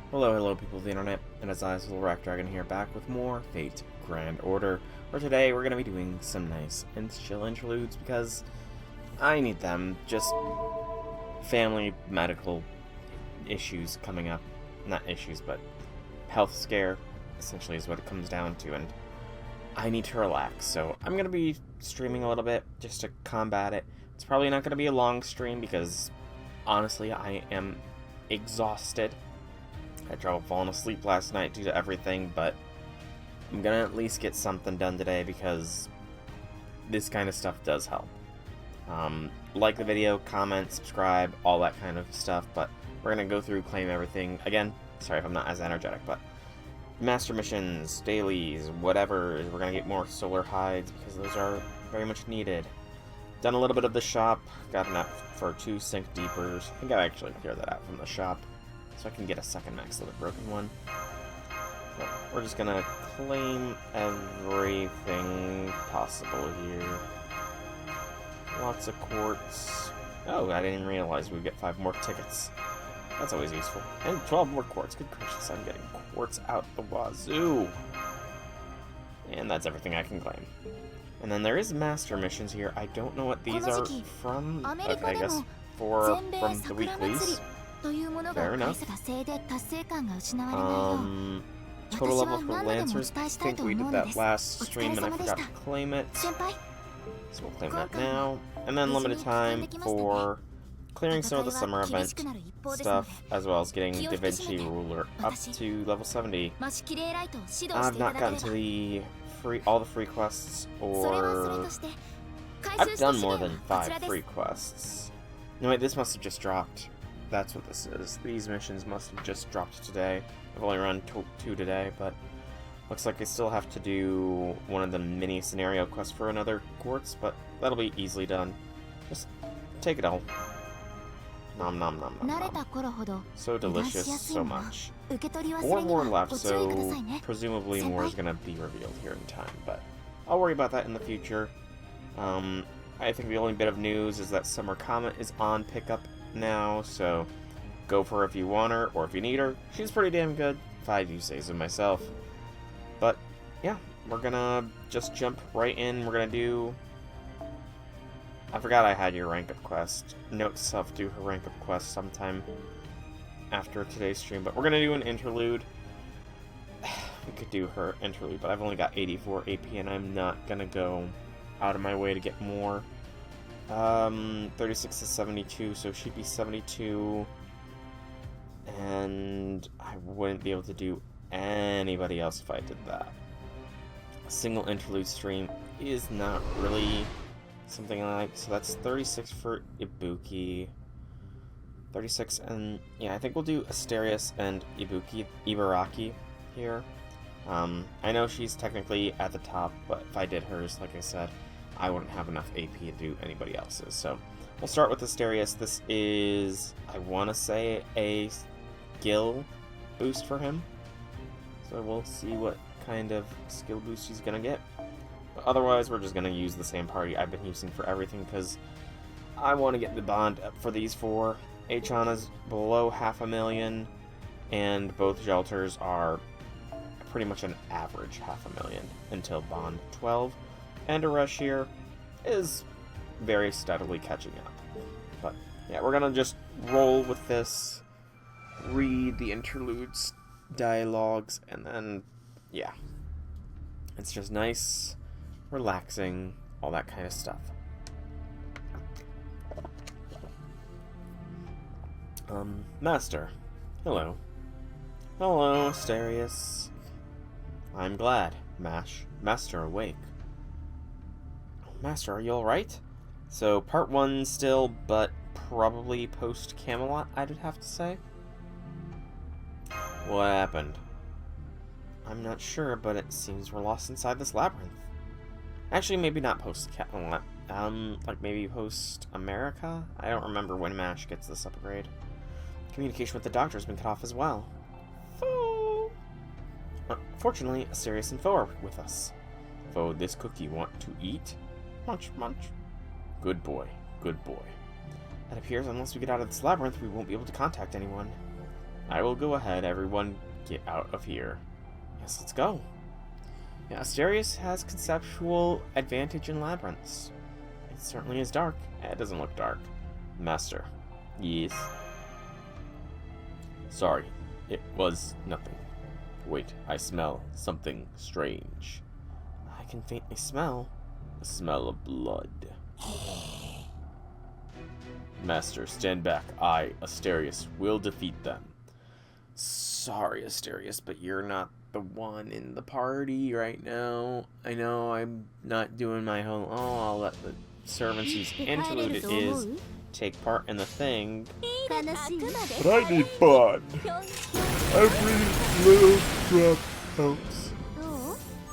Hello people of the internet, and it's I, Little Rack Dragon here, back with more Fate Grand Order, where today we're going to be doing some nice and chill interludes, because I need them. Just family medical issues coming up. Not issues, but health scare, essentially, is what it comes down to, and I need to relax, so I'm going to be streaming a little bit, just to combat it. It's probably not going to be a long stream, because, honestly, I am exhausted. I had trouble falling asleep last night due to everything, but I'm gonna at least get something done today because this kind of stuff does help. Like the video, comment, subscribe, all that kind of stuff, but we're gonna go through, claim everything. Again, sorry if I'm not as energetic, but master missions, dailies, whatever, we're gonna get more solar hides because those are very much needed. Done a little bit of the shop, got enough for 2 sync deepers. I think I actually cleared that out from the shop, so I can get a second max of the broken one. But we're just gonna claim everything possible here. Lots of quartz. Oh, I didn't realize we'd get 5 more tickets. That's always useful. And 12 more quartz. Good gracious, I'm getting quartz out the wazoo. And that's everything I can claim. And then there is master missions here. I don't know what these are from. Okay, I guess from the weeklies. Fair enough. Total level for Lancers. I think we did that last stream and I forgot to claim it. So we'll claim that now. And then limited time for clearing some of the summer event stuff, as well as getting Da Vinci Ruler up to level 70. I've not gotten to the all the free quests, or I've done more than 5 free quests. No wait, this must have just dropped. That's what this is. These missions must have just dropped today. I've only run 2 today, but looks like I still have to do one of the mini scenario quests for another quartz, but that'll be easily done. Just take it all. Nom nom nom nom nom. So delicious, so much. 4 more left, so presumably more is going to be revealed here in time, but I'll worry about that in the future. I think the only bit of news is that Summer Comet is on pickup now, so go for her if you want her, or if you need her. She's pretty damn good, if I do say so myself. But, yeah, we're gonna just jump right in. We're gonna do... I forgot I had your rank up quest. Note to self, do her rank up quest sometime after today's stream, but we're gonna do an interlude. We could do her interlude, but I've only got 84 AP, and I'm not gonna go out of my way to get more. 36 to 72, so she'd be 72, and I wouldn't be able to do anybody else if I did that. A single interlude stream is not really something I like, so that's 36 for Ibuki, 36, and yeah, I think we'll do Asterios and Ibaraki here. I know she's technically at the top, but if I did hers, like I said, I wouldn't have enough AP to do anybody else's. So we'll start with Asterios. This is, I want to say, a skill boost for him. So we'll see what kind of skill boost he's going to get. But otherwise, we're just going to use the same party I've been using for everything, because I want to get the bond up for these 4. Achana's below 500,000, and both shelters are pretty much an average 500,000 until bond 12. And Aresh here is very steadily catching up. But yeah, we're gonna just roll with this, read the interludes, dialogues, and then yeah, it's just nice, relaxing, all that kind of stuff. Master. Hello. Hello, Asterios. I'm glad. Master awake. Master, are you alright? So, part 1 still, but probably post-Camelot, I'd have to say. What happened? I'm not sure, but it seems we're lost inside this labyrinth. Actually, maybe not post-Camelot. Like maybe post-America? I don't remember when MASH gets this upgrade. Communication with the doctor has been cut off as well. Fortunately, Asterios and Fo are with us. Fo, this cookie want to eat? Munch, munch. Good boy, good boy. It appears unless we get out of this labyrinth, we won't be able to contact anyone. I will go ahead, everyone get out of here. Yes, let's go. Yeah, Asterios has conceptual advantage in labyrinths. It certainly is dark. It doesn't look dark. Master. Yes. Sorry, it was nothing. Wait, I smell something strange. I can faintly smell the smell of blood. Master, stand back. I, Asterios, will defeat them. Sorry, Asterios, but you're not the one in the party right now. I know I'm not doing my whole... Oh, I'll let the servants whose interlude it is take part in the thing. But I need fun. Every little drop helps.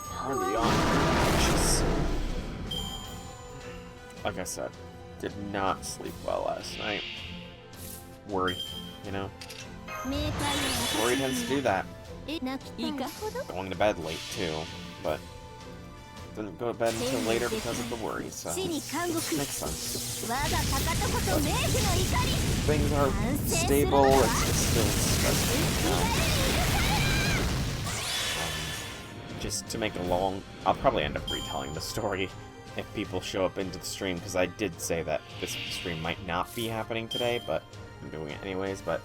Hardly on. Like I said, did not sleep well last night. Worry, you know? Worry tends to do that. Going to bed late too, but didn't go to bed until later because of the worry, so makes sense. But things are stable, it's just still stressful, you know? Just to make a long... I'll probably end up retelling the story if people show up into the stream, because I did say that this stream might not be happening today, but I'm doing it anyways. But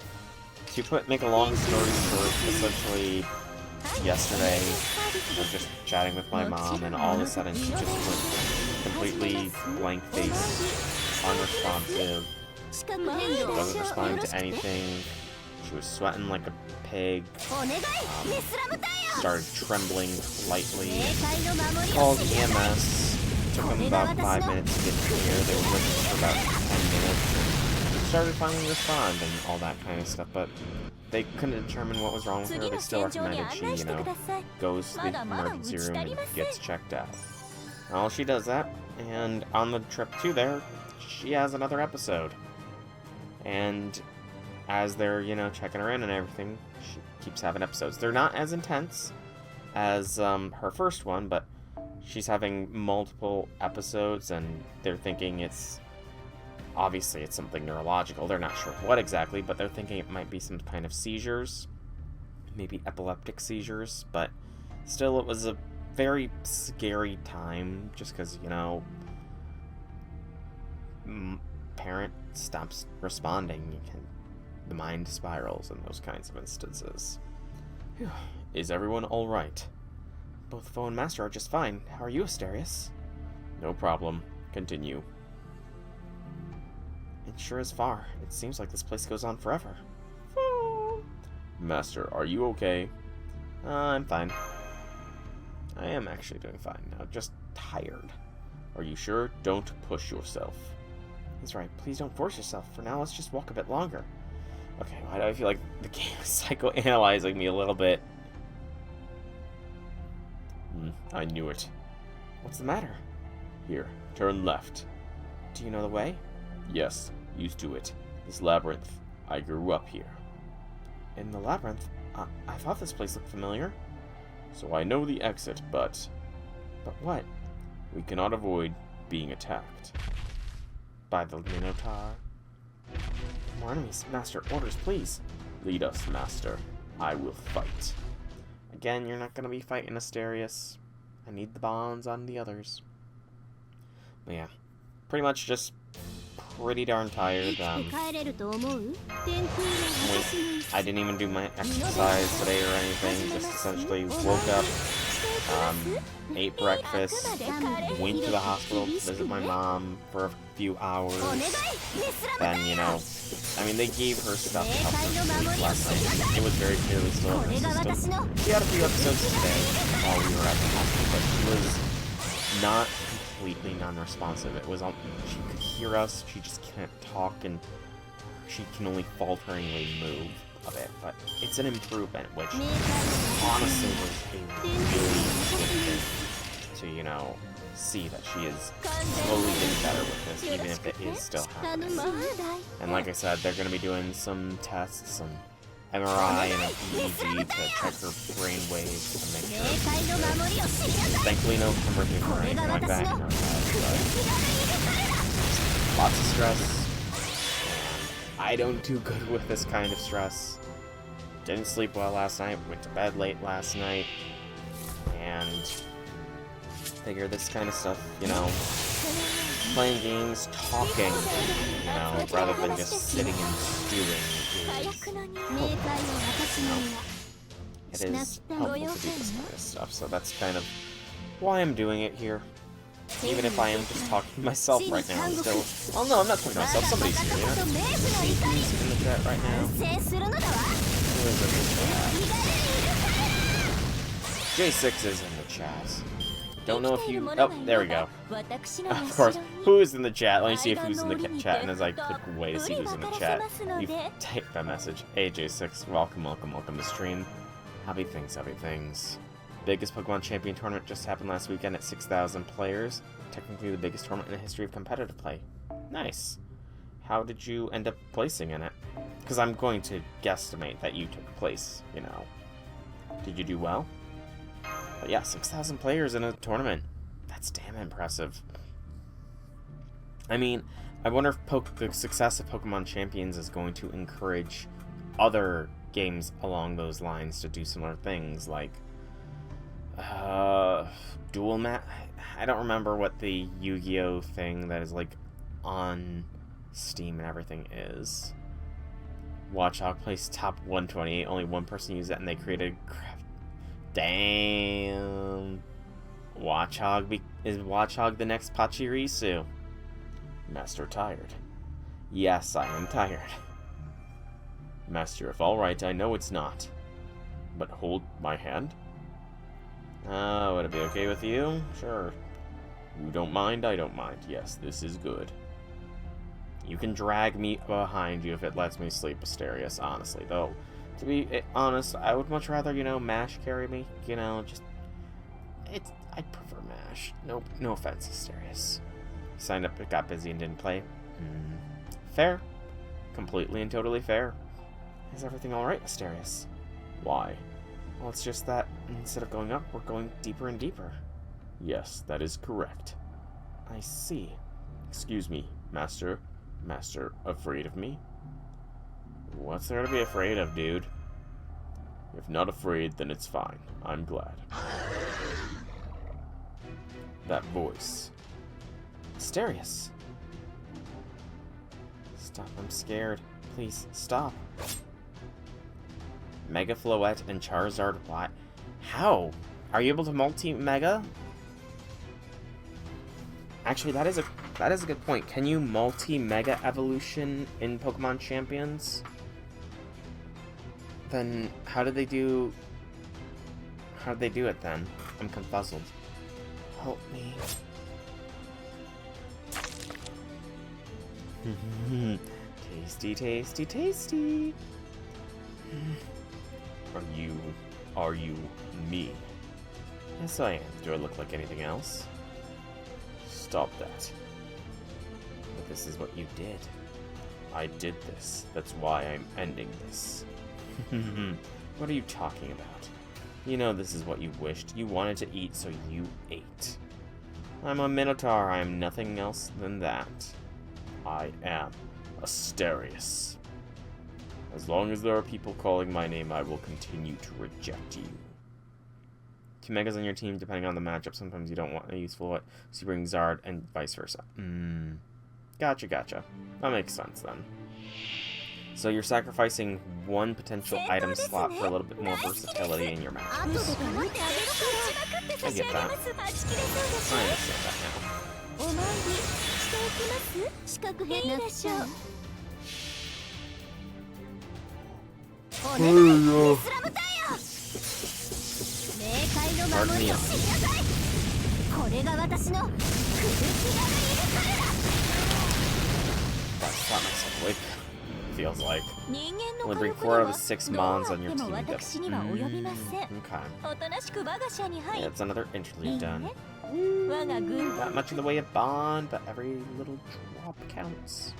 to make a long story short, essentially yesterday I was just chatting with my mom, and all of a sudden she just went completely blank face, unresponsive. She wasn't responding to anything. She was sweating like a pig. Started trembling lightly. Called EMS. Took them about 5 minutes to get here. They were with us for about 10 minutes. And started finally respond and all that kind of stuff, but they couldn't determine what was wrong with her. They still recommended she, you know, goes to the emergency room and gets checked out. Well, she does that, and on the trip to there, she has another episode. And as they're, you know, checking her in and everything, she keeps having episodes. They're not as intense as her first one, but she's having multiple episodes, and they're thinking it's... Obviously, it's something neurological. They're not sure what exactly, but they're thinking it might be some kind of seizures. Maybe epileptic seizures, but still, it was a very scary time, just because, you know, parent stops responding, the mind spirals in those kinds of instances. Is everyone alright? Both Foe and Master are just fine. How are you, Asterios? No problem. Continue. It sure is far. It seems like this place goes on forever. Master, are you okay? I'm fine. I am actually doing fine now, just tired. Are you sure? Don't push yourself. He's right. Please don't force yourself. For now, let's just walk a bit longer. Okay, why do I feel like the game is psychoanalyzing me a little bit? I knew it. What's the matter? Here, turn left. Do you know the way? Yes, used to it. This labyrinth. I grew up here. In the labyrinth? I thought this place looked familiar. So I know the exit, but... But what? We cannot avoid being attacked. By the Minotaur? More enemies. Master, orders, please. Lead us, Master. I will fight. Again, you're not going to be fighting Asterios. I need the bonds on the others. But yeah, pretty much just pretty darn tired. I didn't even do my exercise today or anything. Just essentially woke up, ate breakfast, went to the hospital to visit my mom for a few hours. Then, you know, I mean, they gave her stuff to help her sleep last night. It was very clearly still in her system. She had a few episodes today while we were at the hospital, but she was not completely non-responsive. It was she could hear us, she just can't talk, and she can only falteringly move a bit. But it's an improvement, which honestly was a really good thing to, you know, see that she is slowly getting better with this, even if it is still happening. And like I said, they're going to be doing some tests, some MRI and an EEG to check her brain waves to make sure she's good. Thankfully, no hemorrhaging or anything like that in her head, but lots of stress. And I don't do good with this kind of stress. didn't sleep well last night, went to bed late last night, and figure this kind of stuff, you know, playing games, talking, you know, rather than just sitting and stewing is it is helpful to do this kind of stuff, so that's kind of why I'm doing it here. Even if I am just talking to myself right now, I'm still... Oh no, I'm not talking to myself, somebody's here, you know? See who's in the chat right now? Who is in the chat? J6 is in the chat. Don't know if you... Oh, there we go. Of course. Who is in the chat? Let me see if who's in the chat, and as I click away to see who's in the chat, you've typed that message. Hey, J6, welcome to the stream. Happy things. Biggest Pokemon Champion tournament just happened last weekend at 6,000 players. Technically the biggest tournament in the history of competitive play. Nice. How did you end up placing in it? Because I'm going to guesstimate that you took place, you know. Did you do well? But yeah, 6,000 players in a tournament. That's damn impressive. I mean, I wonder if the success of Pokemon Champions is going to encourage other games along those lines to do similar things, like dual map. I don't remember what the Yu-Gi-Oh thing that is like on Steam and everything is. Watchog placed top 128. Only one person used it, and they created. Damn. Watchog is Watchog the next Pachirisu? Master tired. Yes, I am tired. Master, if all right, I know it's not. But hold my hand. Would it be okay with you? Sure. You don't mind, I don't mind. Yes, this is good. You can drag me behind you if it lets me sleep, Asterios, honestly. Though, to be honest, I would much rather, you know, Mash carry me. You know, just... I'd prefer Mash. No offense, Asterios. Signed up, got busy, and didn't play. Fair. Completely and totally fair. Is everything alright, Asterios? Why? Well, it's just that instead of going up, we're going deeper and deeper. Yes, that is correct. I see. Excuse me, Master. Master, afraid of me? What's there to be afraid of, dude? If not afraid, then it's fine. I'm glad. That voice. Asterios. Stop, I'm scared. Please, stop. Mega Floette and Charizard Watt. How? Are you able to multi-mega? Actually, that is a good point. Can you multi-mega evolution in Pokemon Champions? Then how did they do it then? I'm confuzzled. Help me. Tasty, tasty, tasty. Are you me? Yes, I am. Do I look like anything else? Stop that. But this is what you did. I did this. That's why I'm ending this. What are you talking about? You know this is what you wished. You wanted to eat, so you ate. I'm a Minotaur. I am nothing else than that. I am Asterios. As long as there are people calling my name, I will continue to reject you. 2 Megas on your team, depending on the matchup. Sometimes you don't want a useful one, so you bring Zard and vice versa. Gotcha. That makes sense then. So you're sacrificing one potential item slot for a little bit more versatility in your matchups. I get that. I understand that now. Pardon me. Slap myself awake. Feels like. Only bring 4 out of 6 Mons on your team. Okay. Yeah, it's another interlude done. Not much in the way of bond, but every little drop counts.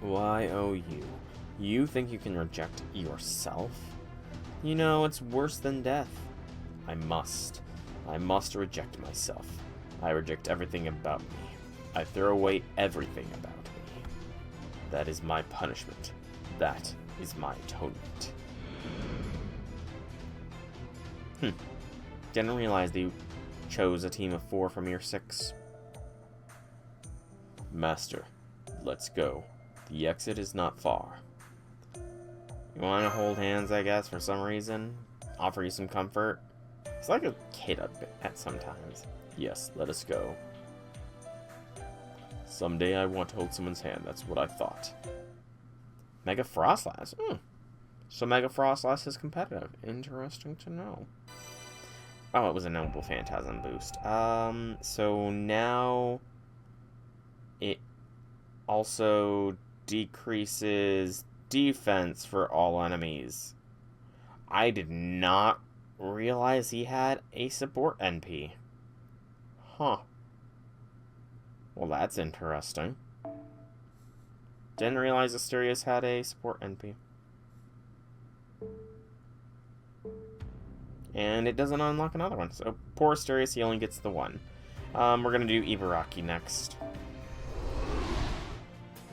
Why, oh you? You think you can reject yourself? You know, it's worse than death. I must reject myself. I reject everything about me. I throw away everything about me. That is my punishment. That is my atonement. Didn't realize they chose a team of 4 from year 6. Master, let's go. The exit is not far. You want to hold hands, I guess, for some reason? Offer you some comfort? It's like a kid at sometimes. Yes, let us go. Someday I want to hold someone's hand, that's what I thought. Mega Frostlass? So Mega Frostlass is competitive. Interesting to know. Oh, it was a Noble Phantasm boost. So now it also decreases defense for all enemies. I did not realize he had a support NP. Huh. Well, that's interesting. Didn't realize Asterios had a support NP. And it doesn't unlock another one. So, poor Asterios, he only gets the one. We're going to do Ibaraki next.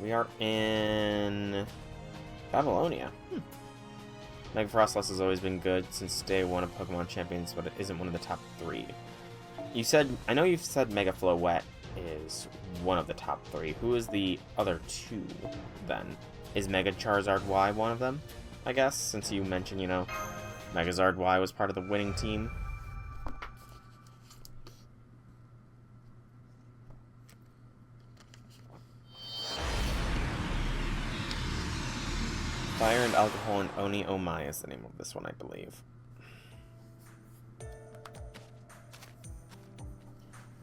We are in Babylonia. Mega Frostlass has always been good since day 1 of Pokemon Champions, but it isn't one of the top 3. I know you've said Mega Floette is one of the top 3. Who is the other 2, then? Is Mega Charizard Y one of them? I guess, since you mentioned, Megazard Y was part of the winning team. Fire and Alcohol and Oni Omai is the name of this one, I believe.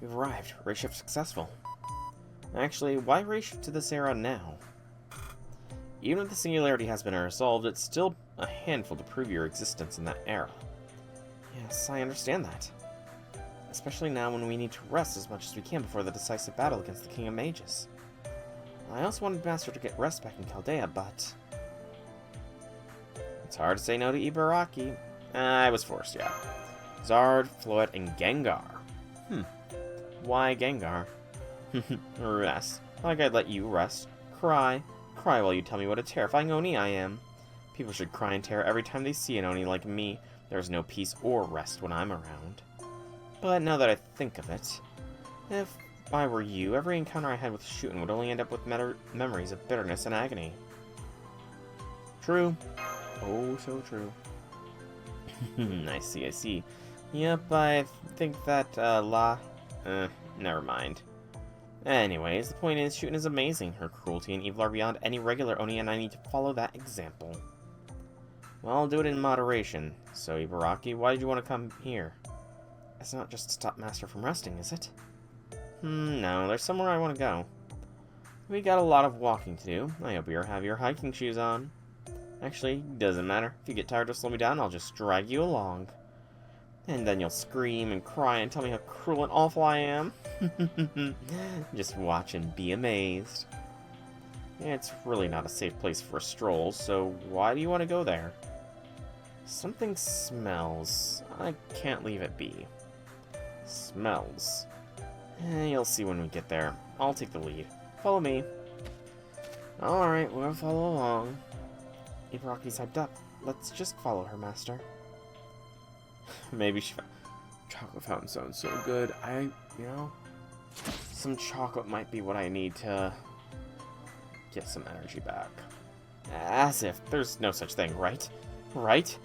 We've arrived. Race shift successful. Actually, why race shift to this era now? Even if the singularity has been resolved, it's still a handful to prove your existence in that era. Yes, I understand that. Especially now when we need to rest as much as we can before the decisive battle against the King of Mages. I also wanted Master to get rest back in Chaldea, but... it's hard to say no to Ibaraki. I was forced, yeah. Zard, Floette, and Gengar. Why Gengar? Rest. Like I'd let you rest. Cry. Cry while you tell me what a terrifying Oni I am. People should cry in terror every time they see an Oni like me. There's no peace or rest when I'm around. But now that I think of it, if I were you, every encounter I had with Shootin would only end up with memories of bitterness and agony. True. Oh, so true. I see. Yep, I think that, never mind. Anyways, the point is, Shootin is amazing. Her cruelty and evil are beyond any regular Oni, and I need to follow that example. Well, I'll do it in moderation. So, Ibaraki, why did you want to come here? It's not just to stop Master from resting, is it? No, there's somewhere I want to go. We got a lot of walking to do. I hope you have your hiking shoes on. Actually, doesn't matter. If you get tired of slowing me down, I'll just drag you along. And then you'll scream and cry and tell me how cruel and awful I am. Just watch and be amazed. It's really not a safe place for a stroll, so why do you want to go there? Something smells. I can't leave it be. Smells. You'll see when we get there. I'll take the lead. Follow me. Alright, we'll follow along. Ibaraki's hyped up. Let's just follow her, Master. Maybe she... Chocolate fountain sounds so good. Some chocolate might be what I need to get some energy back. As if there's no such thing, right? Right?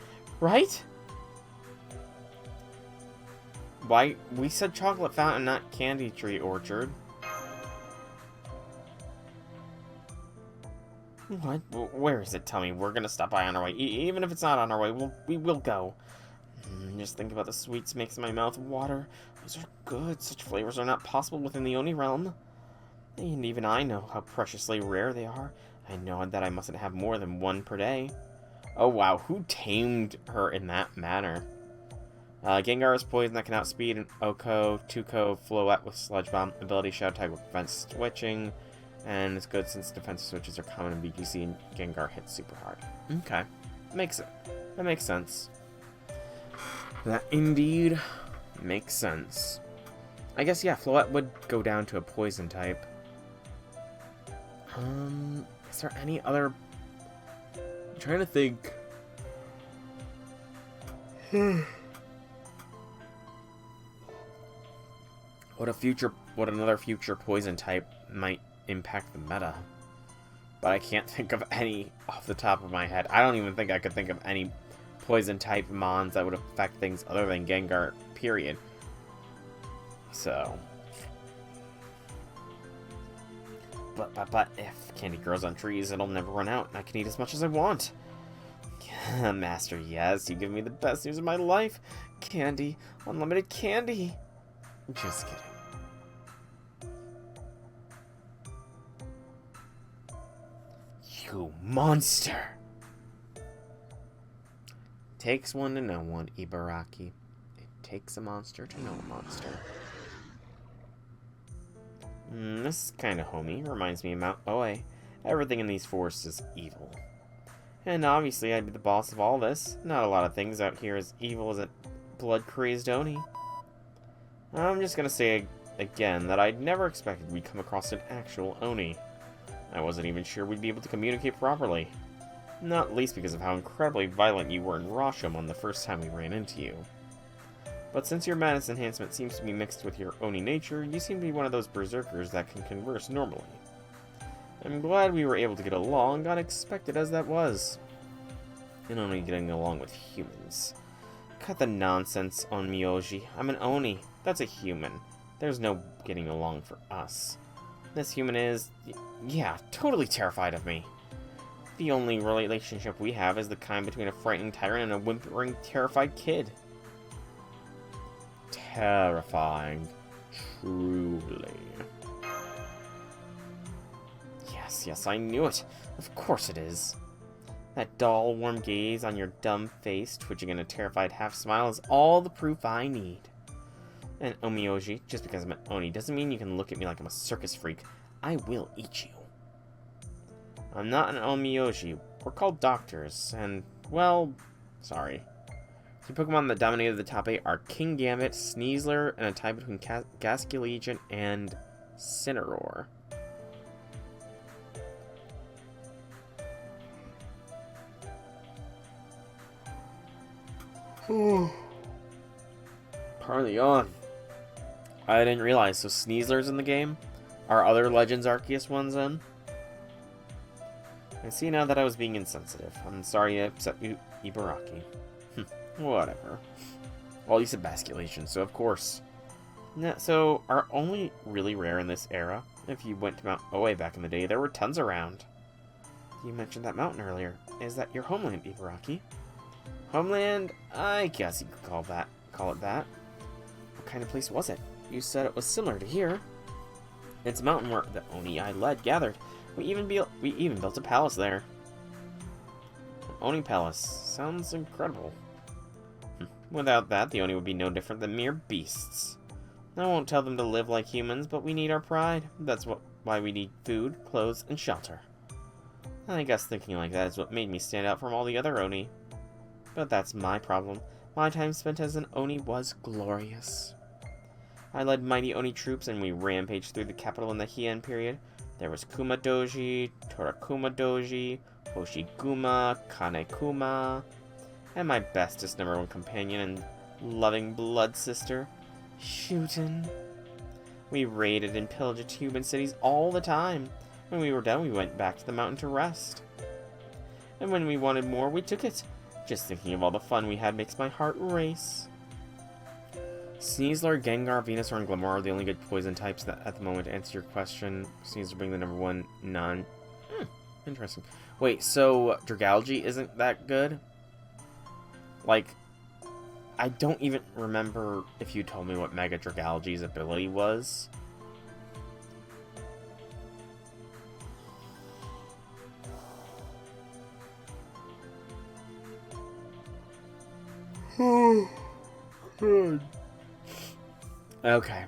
Why? We said chocolate fountain, not candy tree orchard. What? Where is it? Tell me. We're gonna stop by on our way. Even if it's not on our way, we will go. Just think about the sweets makes my mouth water. Those are good. Such flavors are not possible within the Oni realm. And even I know how preciously rare they are. I know that I mustn't have more than one per day. Oh wow, who tamed her in that manner? Gengar is poison that can outspeed an Oko, Tuco, Floette with Sludge Bomb, ability Shadow Tag with prevents switching, and it's good since defensive switches are common in BGC and Gengar hits super hard. Okay, that makes sense. That indeed makes sense. I guess, yeah, Floette would go down to a poison type. Is there any other trying to think. What another future poison type might impact the meta. But I can't think of any off the top of my head. I don't even think I could think of any poison type mons that would affect things other than Gengar, period. So. But if candy grows on trees, it'll never run out, and I can eat as much as I want. Master, yes, you give me the best news of my life. Candy, unlimited candy. Just kidding. You monster! Takes one to know one, Ibaraki. It takes a monster to know a monster. This is kind of homey. Reminds me of Mount Oe. Everything in these forests is evil. And obviously I'd be the boss of all this. Not a lot of things out here as evil as a blood-crazed Oni. I'm just gonna say again that I'd never expected we'd come across an actual Oni. I wasn't even sure we'd be able to communicate properly. Not least because of how incredibly violent you were in Rashomon the first time we ran into you. But since your madness enhancement seems to be mixed with your Oni nature, you seem to be one of those berserkers that can converse normally. I'm glad we were able to get along, unexpected as that was. And only getting along with humans. Cut the nonsense on Miyoji. I'm an Oni. That's a human. There's no getting along for us. This human is, yeah, totally terrified of me. The only relationship we have is the kind between a frightening tyrant and a whimpering, terrified kid. Terrifying. Truly. Yes, I knew it. Of course it is. That dull, warm gaze on your dumb face, twitching in a terrified half-smile, is all the proof I need. And Omioji, just because I'm an Oni doesn't mean you can look at me like I'm a circus freak. I will eat you. I'm not an Omioji. We're called doctors, and, well, sorry. The Pokemon that dominated the top 8 are King Gambit, Sneasler, and a tie between Gasculegion and Cineroar. Parley on. I didn't realize. So Sneasler's in the game? Are other Legends Arceus ones in? I see now that I was being insensitive. I'm sorry I upset you, Ibaraki. Whatever. Well, you said Basculation, so of course. So, are only really rare in this era? If you went to Mount Oe back in the day, there were tons around. You mentioned that mountain earlier. Is that your homeland, Ibaraki? Homeland? I guess you could call it that. What kind of place was it? You said it was similar to here. It's a mountain where the Oni I led gathered. We even built a palace there. An Oni palace. Sounds incredible. Without that, the Oni would be no different than mere beasts. I won't tell them to live like humans, but we need our pride. That's why we need food, clothes, and shelter. I guess thinking like that is what made me stand out from all the other Oni. But that's my problem. My time spent as an Oni was glorious. I led mighty Oni troops and we rampaged through the capital in the Heian period. There was Kuma Doji, Torakuma Doji, Hoshiguma, Kanekuma, and my bestest #1 companion and loving blood sister, Shootin. We raided and pillaged human cities all the time. When we were done, we went back to the mountain to rest. And when we wanted more, we took it. Just thinking of all the fun we had makes my heart race. Sneasler, Gengar, Venusaur, and Glimmar are the only good poison types that at the moment to answer your question. Sneasler being the #1, none. Interesting. Wait, so Dragalge isn't that good? Like, I don't even remember if you told me what Mega Dragalge's ability was. Okay.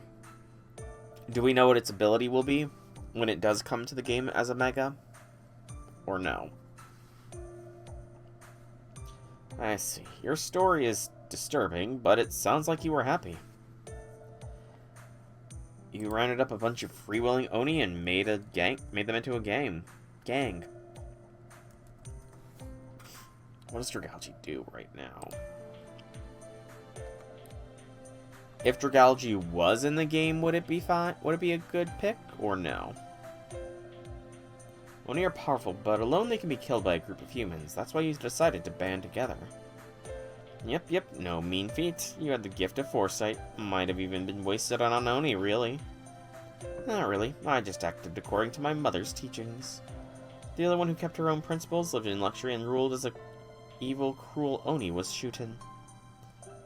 Do we know what its ability will be when it does come to the game as a Mega? Or no? I see. Your story is disturbing, but it sounds like you were happy. You rounded up a bunch of freewheeling Oni and made them into a gang. What does Dragalge do right now? If Dragalge was in the game, would it be fine? Would it be a good pick or no? Oni are powerful, but alone they can be killed by a group of humans. That's why you decided to band together. Yep, no mean feat. You had the gift of foresight. Might have even been wasted on Oni, really. Not really. I just acted according to my mother's teachings. The other one who kept her own principles, lived in luxury, and ruled as a evil, cruel Oni was Shuten.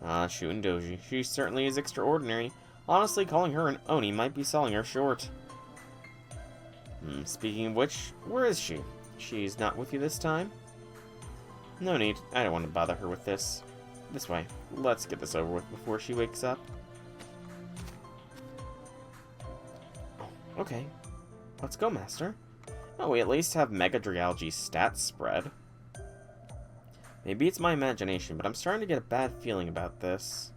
Ah, Shuten Doji. She certainly is extraordinary. Honestly, calling her an Oni might be selling her short. Speaking of which, where is she? She's not with you this time? No need. I don't want to bother her with this. This way. Let's get this over with before she wakes up. Oh, okay. Let's go, Master. Oh, we at least have Mega Dragalge's stats spread. Maybe it's my imagination, but I'm starting to get a bad feeling about this.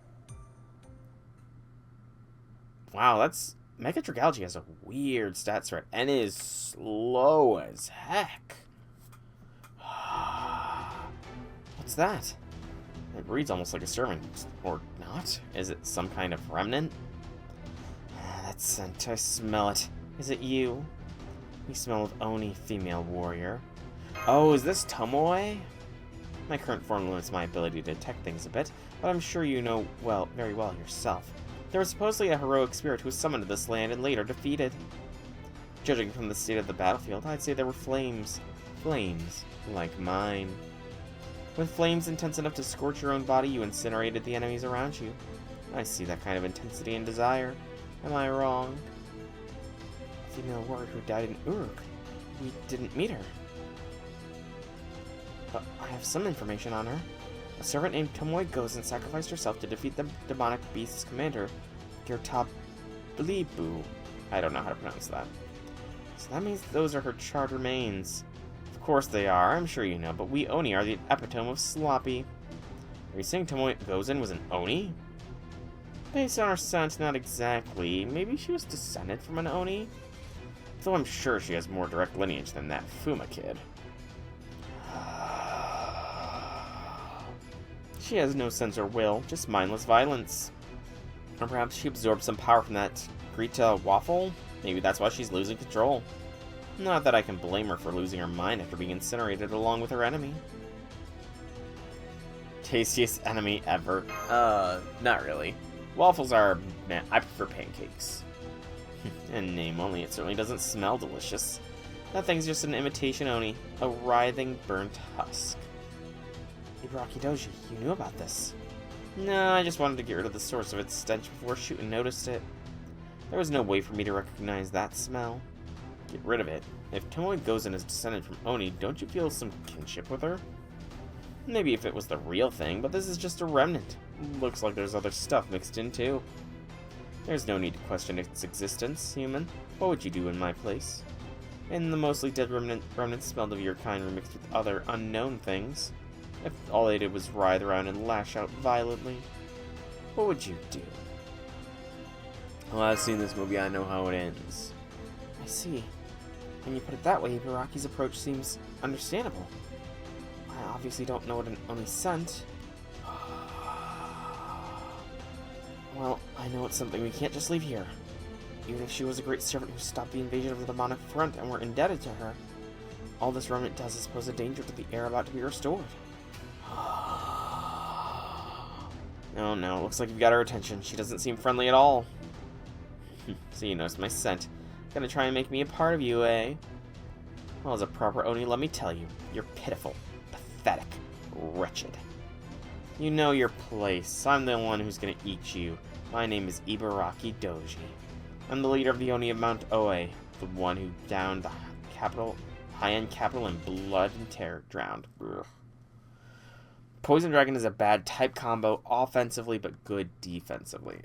Wow, that's... Mega Dragalge has a weird stat spread, and is slow as heck. What's that? It reads almost like a servant, or not? Is it some kind of remnant? That scent, I smell it. Is it you? You smell of Oni, female warrior. Oh, is this Tomoe? My current form limits my ability to detect things a bit, but I'm sure you know very well yourself. There was supposedly a heroic spirit who was summoned to this land and later defeated. Judging from the state of the battlefield, I'd say there were flames. Flames, like mine. With flames intense enough to scorch your own body, you incinerated the enemies around you. I see that kind of intensity and desire. Am I wrong? A female warrior who died in Uruk. We didn't meet her. But I have some information on her. A servant named Tomoe goes and sacrificed herself to defeat the demonic beast's commander, Girtablibu. I don't know how to pronounce that. So that means those are her charred remains. Of course they are, I'm sure you know, but we Oni are the epitome of sloppy. Are you saying Tomoe Gozen was an Oni? Based on her scent, not exactly. Maybe she was descended from an Oni? Though I'm sure she has more direct lineage than that Fuma kid. She has no sense or will, just mindless violence. Or perhaps she absorbed some power from that Greta waffle? Maybe that's why she's losing control. Not that I can blame her for losing her mind after being incinerated along with her enemy. Tastiest enemy ever? Not really. Waffles are... meh, I prefer pancakes. In name only, it certainly doesn't smell delicious. That thing's just an imitation Oni, a writhing, burnt husk. Ibaraki Doji, you knew about this. No, I just wanted to get rid of the source of its stench before Shuten noticed it. There was no way for me to recognize that smell. Get rid of it. If Tomoe Gozen is descended from Oni, don't you feel some kinship with her? Maybe if it was the real thing, but this is just a remnant. Looks like there's other stuff mixed in too. There's no need to question its existence, human. What would you do in my place? And the mostly dead remnants smelled of your kind were mixed with other unknown things. If all they did was writhe around and lash out violently, what would you do? Well, I've seen this movie, I know how it ends. I see. When you put it that way, Ibaraki's approach seems understandable. I obviously don't know what an Oni sent. Well, I know it's something we can't just leave here. Even if she was a great servant who stopped the invasion of the demonic front and we're indebted to her, all this remnant does is pose a danger to the heir about to be restored. Oh no, looks like you've got her attention. She doesn't seem friendly at all. So you noticed my scent. Gonna try and make me a part of you, eh? Well, as a proper Oni, let me tell you, you're pitiful, pathetic, wretched. You know your place. I'm the one who's gonna eat you. My name is Ibaraki Doji. I'm the leader of the Oni of Mount Oe, the one who downed the high-end capital in blood and terror drowned. Ugh. Poison Dragon is a bad type combo offensively, but good defensively.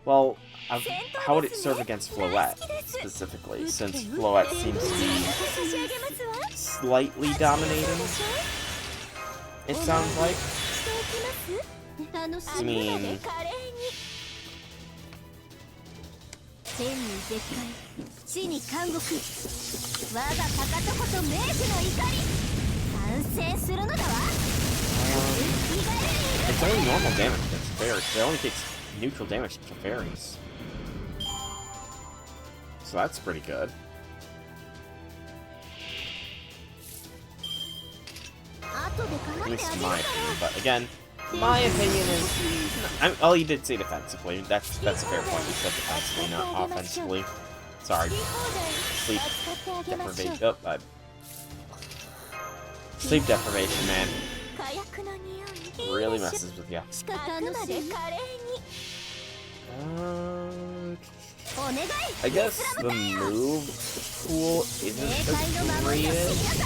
Well, how would it serve against Floette, specifically, since Floette seems to be slightly dominating? It sounds like. I mean... It's only normal damage against fairies. It only takes neutral damage to fairies. So that's pretty good. At least in my opinion, but again, my opinion is... oh, you did say defensively. That's a fair point. You said defensively, not offensively. Sorry. Sleep deprivation. Oh, sleep deprivation, man. Really messes with you. I guess the move pool isn't the greatest.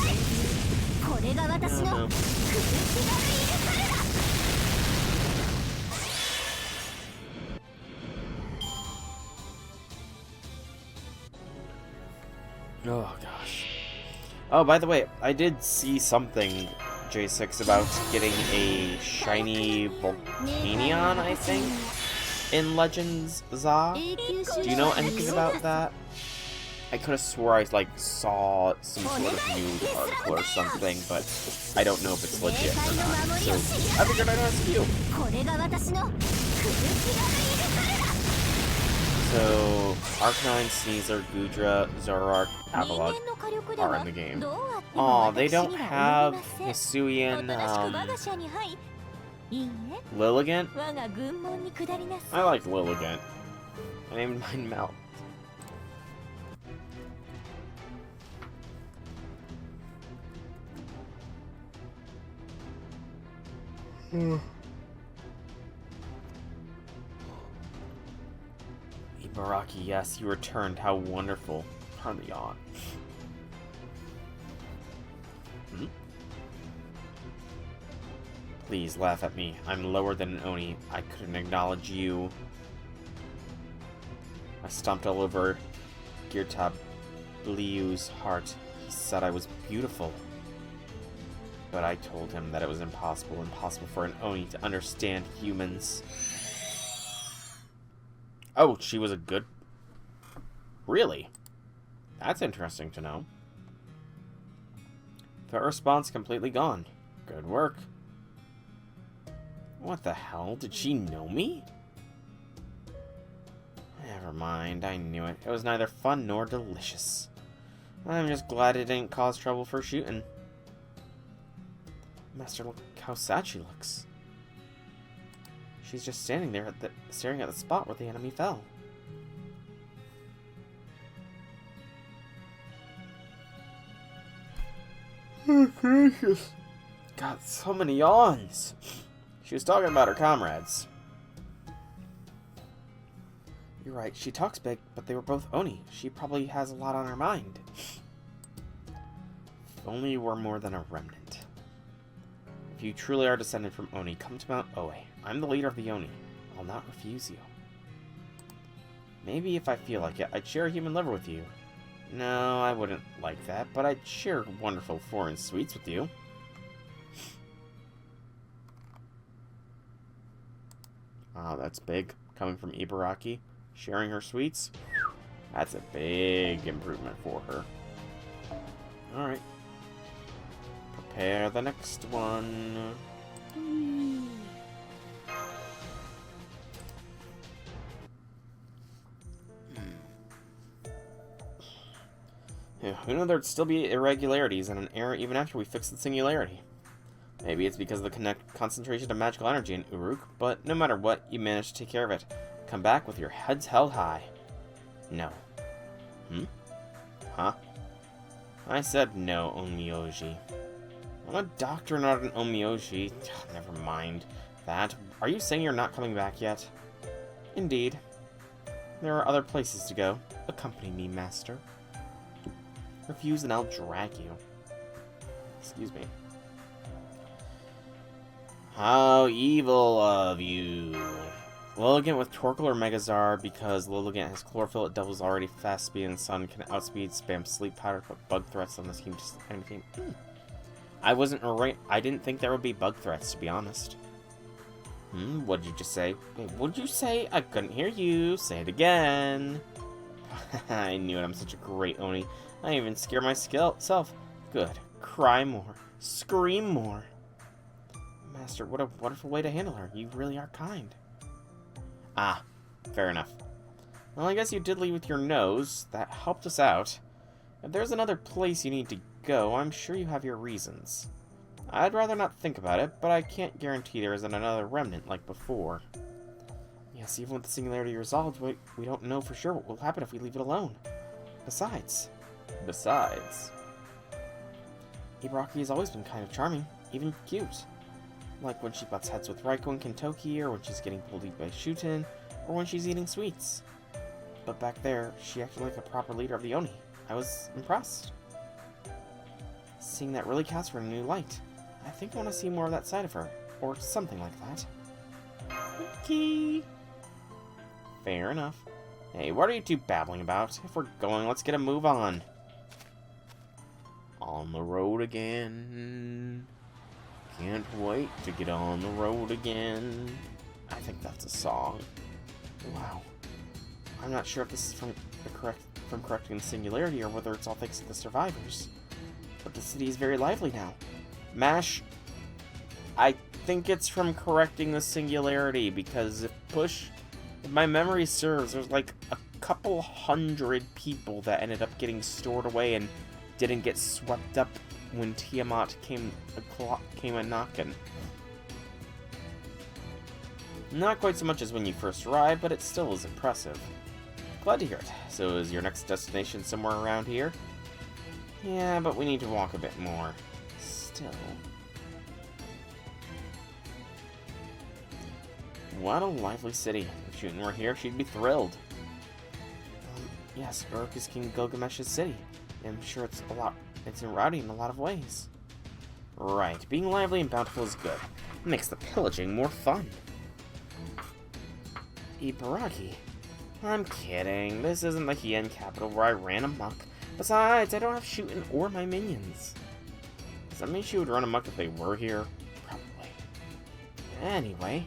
Oh gosh. Oh, by the way, I did see something, J6, about getting a shiny Volcanion, I think, in Legends Za. Do you know anything about that? I could have swore I saw some sort of news article or something, but I don't know if it's legit or not. So I figured I'd ask you. So Arcanine, Sneasler, Gudra, Zoroark, Avalok are in the game. Aw, they don't have Hisuian, Lilligant? I like Lilligant. I named mine Mel. Ibaraki, yes, you returned. How wonderful. Pardon the yawn. Please laugh at me. I'm lower than an Oni. I couldn't acknowledge you. I stomped all over Girtab Liu's heart. He said I was beautiful. But I told him that it was impossible for an Oni to understand humans. Oh, she was a good... Really? That's interesting to know. The response completely gone. Good work. What the hell? Did she know me? Never mind, I knew it. It was neither fun nor delicious. I'm just glad it didn't cause trouble for shooting. Master, look how sad she looks. She's just standing there staring at the spot where the enemy fell. Oh, gracious. Got so many yawns. She was talking about her comrades. You're right, she talks big, but they were both Oni. She probably has a lot on her mind. If only we're more than a remnant. If you truly are descended from Oni, come to Mount Oe. I'm the leader of the Oni. I'll not refuse you. Maybe if I feel like it, I'd share a human liver with you. No, I wouldn't like that, but I'd share wonderful foreign sweets with you. Wow, that's big. Coming from Ibaraki. Sharing her sweets. That's a big improvement for her. Alright. Prepare the next one. Yeah, who knew there'd still be irregularities and an error even after we fixed the singularity? Maybe it's because of the concentration of magical energy in Uruk, but no matter what, you managed to take care of it. Come back with your heads held high. No. Huh? I said no, Omyoji. I'm a doctor, not an Omyoji. Never mind that. Are you saying you're not coming back yet? Indeed. There are other places to go. Accompany me, master. Refuse and I'll drag you. Excuse me. How evil of you. Lilligant with Torkoal or Megazard, because Lilligant has Chlorophyll, it doubles already fast speed and Sun can outspeed, spam Sleep Powder, put bug threats on this team, just anything. I wasn't right. I didn't think there would be bug threats, to be honest. What did you just say? Wait, what did you say? I couldn't hear you. Say it again. I knew it. I'm such a great Oni. I even scare myself. Good. Cry more. scream more. Master, what a wonderful way to handle her. You really are kind. Ah, fair enough. Well, I guess you did lead with your nose. That helped us out. If there's another place you need to go, I'm sure you have your reasons. I'd rather not think about it, but I can't guarantee there isn't another remnant like before. Yes, even with the singularity resolved, we don't know for sure what will happen if we leave it alone. Besides, Ibaraki has always been kind of charming, even cute. Like when she butts heads with Raiko and Kentoki, or when she's getting pulled by Shuten, or when she's eating sweets. But back there, she acted like a proper leader of the Oni. I was impressed. Seeing that really casts her in a new light. I think I want to see more of that side of her, or something like that. Okay. Fair enough. Hey, what are you two babbling about? If we're going, let's get a move on. On the road again. Can't wait to get on the road again. I think that's a song. Wow. I'm not sure if this is from correcting the singularity or whether it's all thanks to the survivors. But the city is very lively now. MASH, I think it's from correcting the singularity, because if my memory serves, there's like a couple hundred people that ended up getting stored away and didn't get swept up when Tiamat came a-knockin'. Not quite so much as when you first arrived, but it still is impressive. Glad to hear it. So is your next destination somewhere around here? Yeah, but we need to walk a bit more. Still. What a lively city. If Shuten were here, she'd be thrilled. Yes, Uruk is King Gilgamesh's city. I'm sure it's rowdy in a lot of ways. Right, being lively and bountiful is good. It makes the pillaging more fun. Ibaraki? I'm kidding. This isn't the Hien capital where I ran amok. Besides, I don't have Shuten or my minions. Does that mean she would run amok if they were here? Probably. Anyway,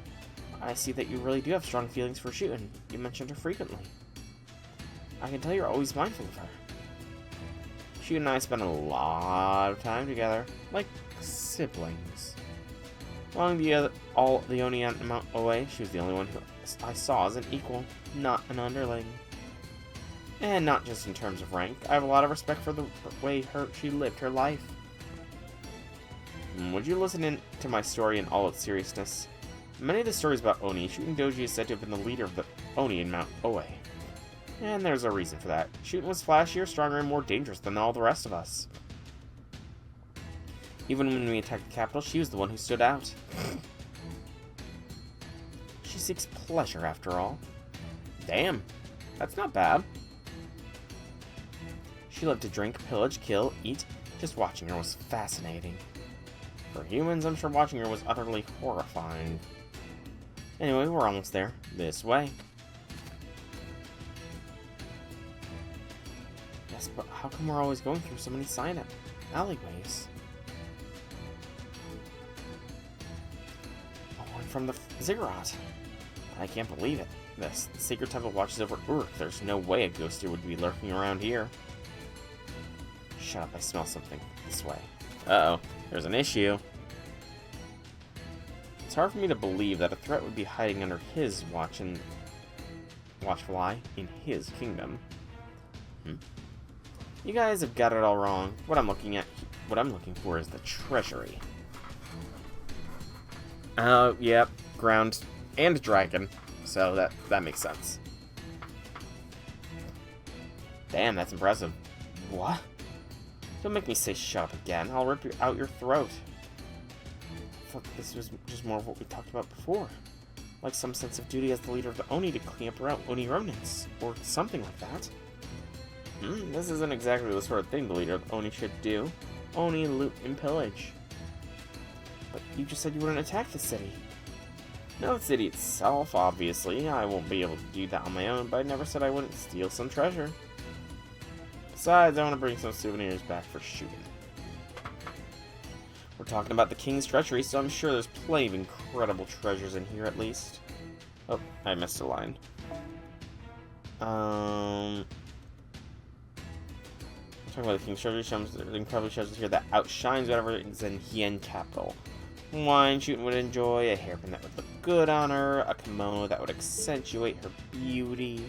I see that you really do have strong feelings for Shuten. You mentioned her frequently. I can tell you're always mindful of her. She and I spent a lot of time together, like siblings. Among all the Oni on Mount Oe, she was the only one who I saw as an equal, not an underling. And not just in terms of rank. I have a lot of respect for the way she lived her life. Would you listen to my story in all its seriousness? Many of the stories about Oni, Shuten Doji is said to have been the leader of the Oni in Mount Oe. And there's a reason for that. Shuten was flashier, stronger, and more dangerous than all the rest of us. Even when we attacked the capital, she was the one who stood out. She seeks pleasure, after all. Damn, that's not bad. She loved to drink, pillage, kill, eat. Just watching her was fascinating. For humans, I'm sure watching her was utterly horrifying. Anyway, we're almost there. This way. Yes, but how come we're always going through so many side alleyways? Oh, one from the ziggurat. I can't believe it. The sacred temple watches over Uruk. There's no way a ghoster would be lurking around here. Shut up, I smell something. This way. Uh-oh, there's an issue. It's hard for me to believe that a threat would be hiding under his watchful eye in his kingdom. You guys have got it all wrong. What I'm looking for is the treasury. Oh, yep, ground and dragon. So that makes sense. Damn, that's impressive. What? Don't make me say shut up again. I'll rip out your throat. I thought this was just more of what we talked about before. Like some sense of duty as the leader of the Oni to clean up around Oni remnants. Or something like that. This isn't exactly the sort of thing the leader of the Oni should do. Oni, loot, and pillage. But you just said you wouldn't attack the city. Not the city itself, obviously. I won't be able to do that on my own, but I never said I wouldn't steal some treasure. Besides, I want to bring some souvenirs back for Shuten. We're talking about the king's treasury, so I'm sure there's plenty of incredible treasures in here at least. Oh, I missed a line. I'm Talking about the King's treasury, the incredible treasure here that outshines whatever is in Hien capital. Wine shooting would enjoy, a hairpin that would look good on her, a kimono that would accentuate her beauty.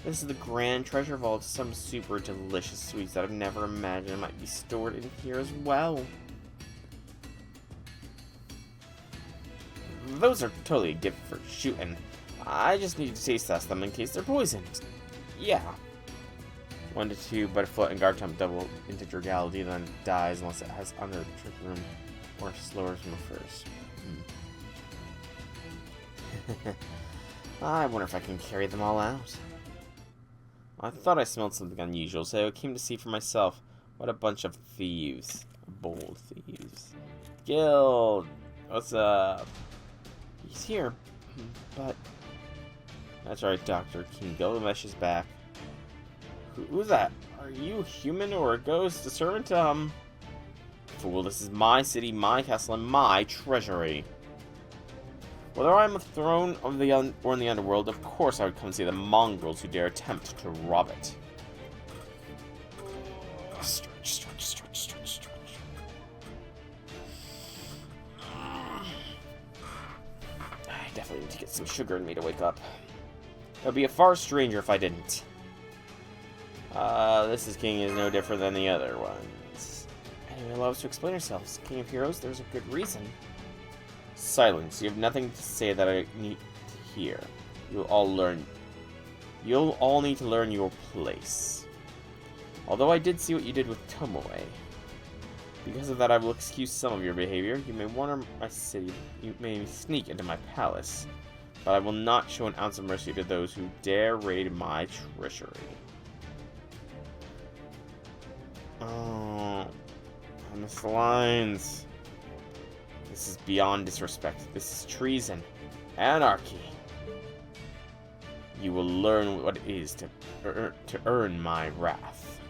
This is the grand treasure vault, some super delicious sweets that I've never imagined might be stored in here as well. Those are totally a gift for shooting. I just need to taste test them in case they're poisoned. Yeah. 1 to 2 Butterfoot and Garchomp double into Dragality, then dies unless it has under the trick room or slower from the first. I wonder if I can carry them all out. I thought I smelled something unusual, so I came to see for myself. What a bunch of thieves. Bold thieves. Guild! What's up? He's here. But... That's right, Dr. King Gilgamesh is back. Who's that? Are you human or a ghost? A servant? Fool, this is my city, my castle, and my treasury. Whether I'm a throne of the or in the underworld, of course I would come see the mongrels who dare attempt to rob it. Stretch. I definitely need to get some sugar in me to wake up. I'd be a far stranger if I didn't. This king is no different than the other ones. Anyone loves to explain ourselves. King of Heroes, there's a good reason. Silence. You have nothing to say that I need to hear. You'll all need to learn your place. Although I did see what you did with Tomoe. Because of that, I will excuse some of your behavior. You may wander my city. You may sneak into my palace. But I will not show an ounce of mercy to those who dare raid my treasury. Oh, I missed the lines. This is beyond disrespect. This is treason. Anarchy. You will learn what it is to earn my wrath.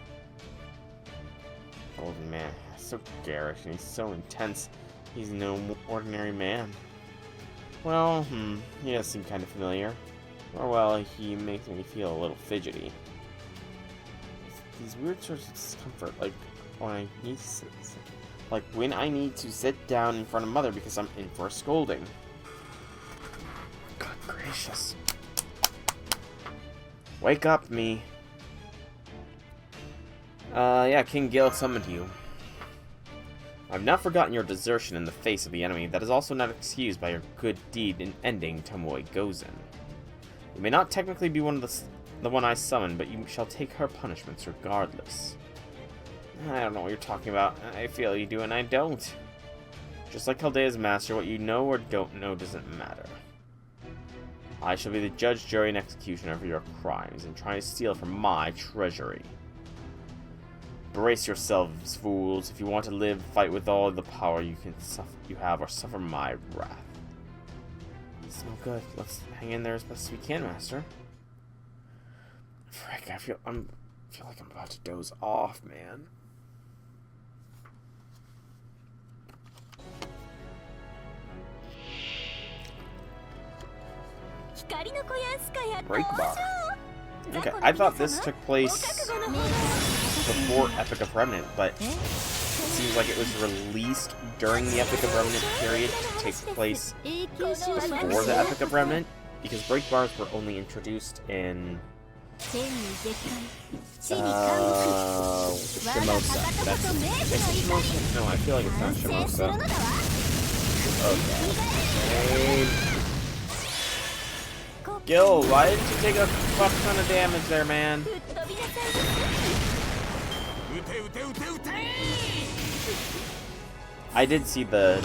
Golden man, so garish and he's so intense. He's no ordinary man. Well, he does seem kind of familiar. Or well, he makes me feel a little fidgety. These weird sorts of discomfort, like when I need to sit down in front of Mother because I'm in for a scolding. God gracious. Wake up, me. Yeah, King Gil summoned you. I've not forgotten your desertion in the face of the enemy. That is also not excused by your good deed in ending Tomoe Gozen. You may not technically be one of the one I summoned, but you shall take her punishments regardless. I don't know what you're talking about. I feel you do and I don't. Just like Chaldea's master, what you know or don't know doesn't matter. I shall be the judge, jury, and executioner of your crimes and try to steal from my treasury. Brace yourselves, fools. If you want to live, fight with all the power you have, or suffer my wrath. It's no good. Let's hang in there as best as we can, Master. Frick, I feel like I'm about to doze off, man. Break bar. Okay, I thought this took place before Epic of Remnant, but it seems like it was released during the Epic of Remnant period to take place before the Epic of Remnant, because break bars were only introduced in Shimosa. That's Shimosa? No, I feel like it's not Shimosa. Okay. Gil, why didn't you take a fuck ton of damage there, man? I did see the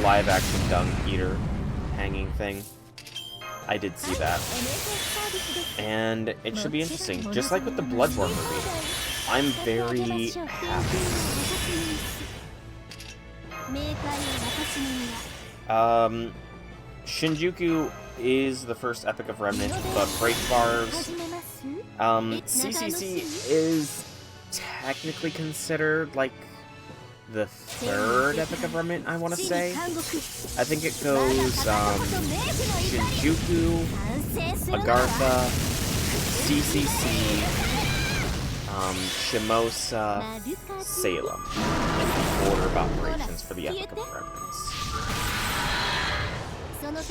live-action dung eater hanging thing. I did see that. And it should be interesting. Just like with the Bloodborne movie. I'm very happy. Shinjuku is the first Epic of Remnant, but break bars. CCC is technically considered like the third Epic of Remnant, I want to say. I think it goes Shinjuku, Agartha, CCC, Shimosa, Salem, in the order of operations for the Epic of Remnants.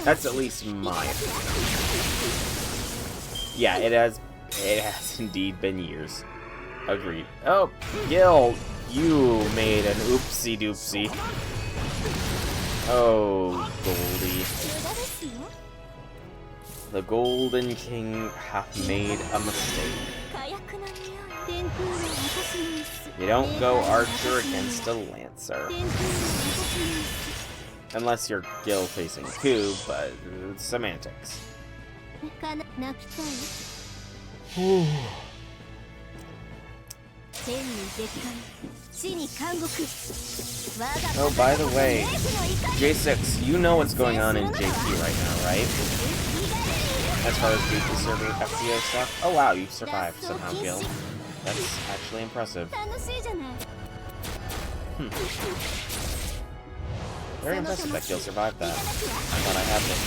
That's at least my opinion. Yeah, it has indeed been years. Agreed. Oh, Gil, you made an oopsie doopsie. Oh, Goldie. The Golden King hath made a mistake. You don't go archer against a lancer. Unless you're Gil facing Ku, but semantics. Oh, by the way, J6, you know what's going on in JP right now, right? As far as JP server FTO stuff? Oh wow, you survived somehow, Gil. That's actually impressive. Very impressive that Gil survived that. I thought I had this.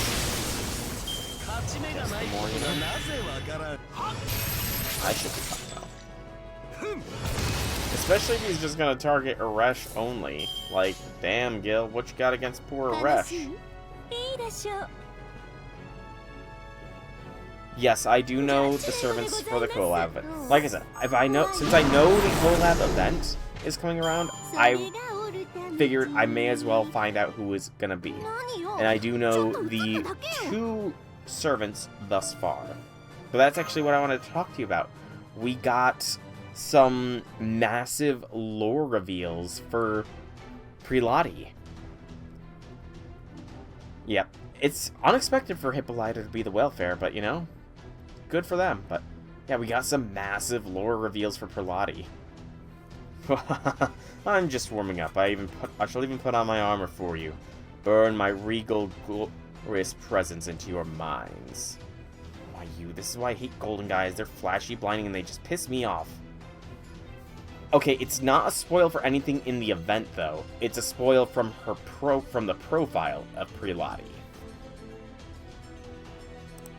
Guess the more you know. I should be talking about. Especially if he's just gonna target Aresh only. Like, damn, Gil, what you got against poor Aresh? Yes, I do know the servants for the collab. Like I said, since I know the collab event is coming around, I figured I may as well find out who is gonna be. And I do know the 2 servants thus far. But that's actually what I wanted to talk to you about. We got some massive lore reveals for Prelati. Yep, it's unexpected for Hippolyta to be the welfare, but you know, good for them. But yeah, we got some massive lore reveals for Prelati. I'm just warming up. I shall even put on my armor for you. Burn my regal glorious presence into your minds. Why you? This is why I hate golden guys. They're flashy, blinding, and they just piss me off. Okay, it's not a spoil for anything in the event, though. It's a spoil from the profile of Prelati.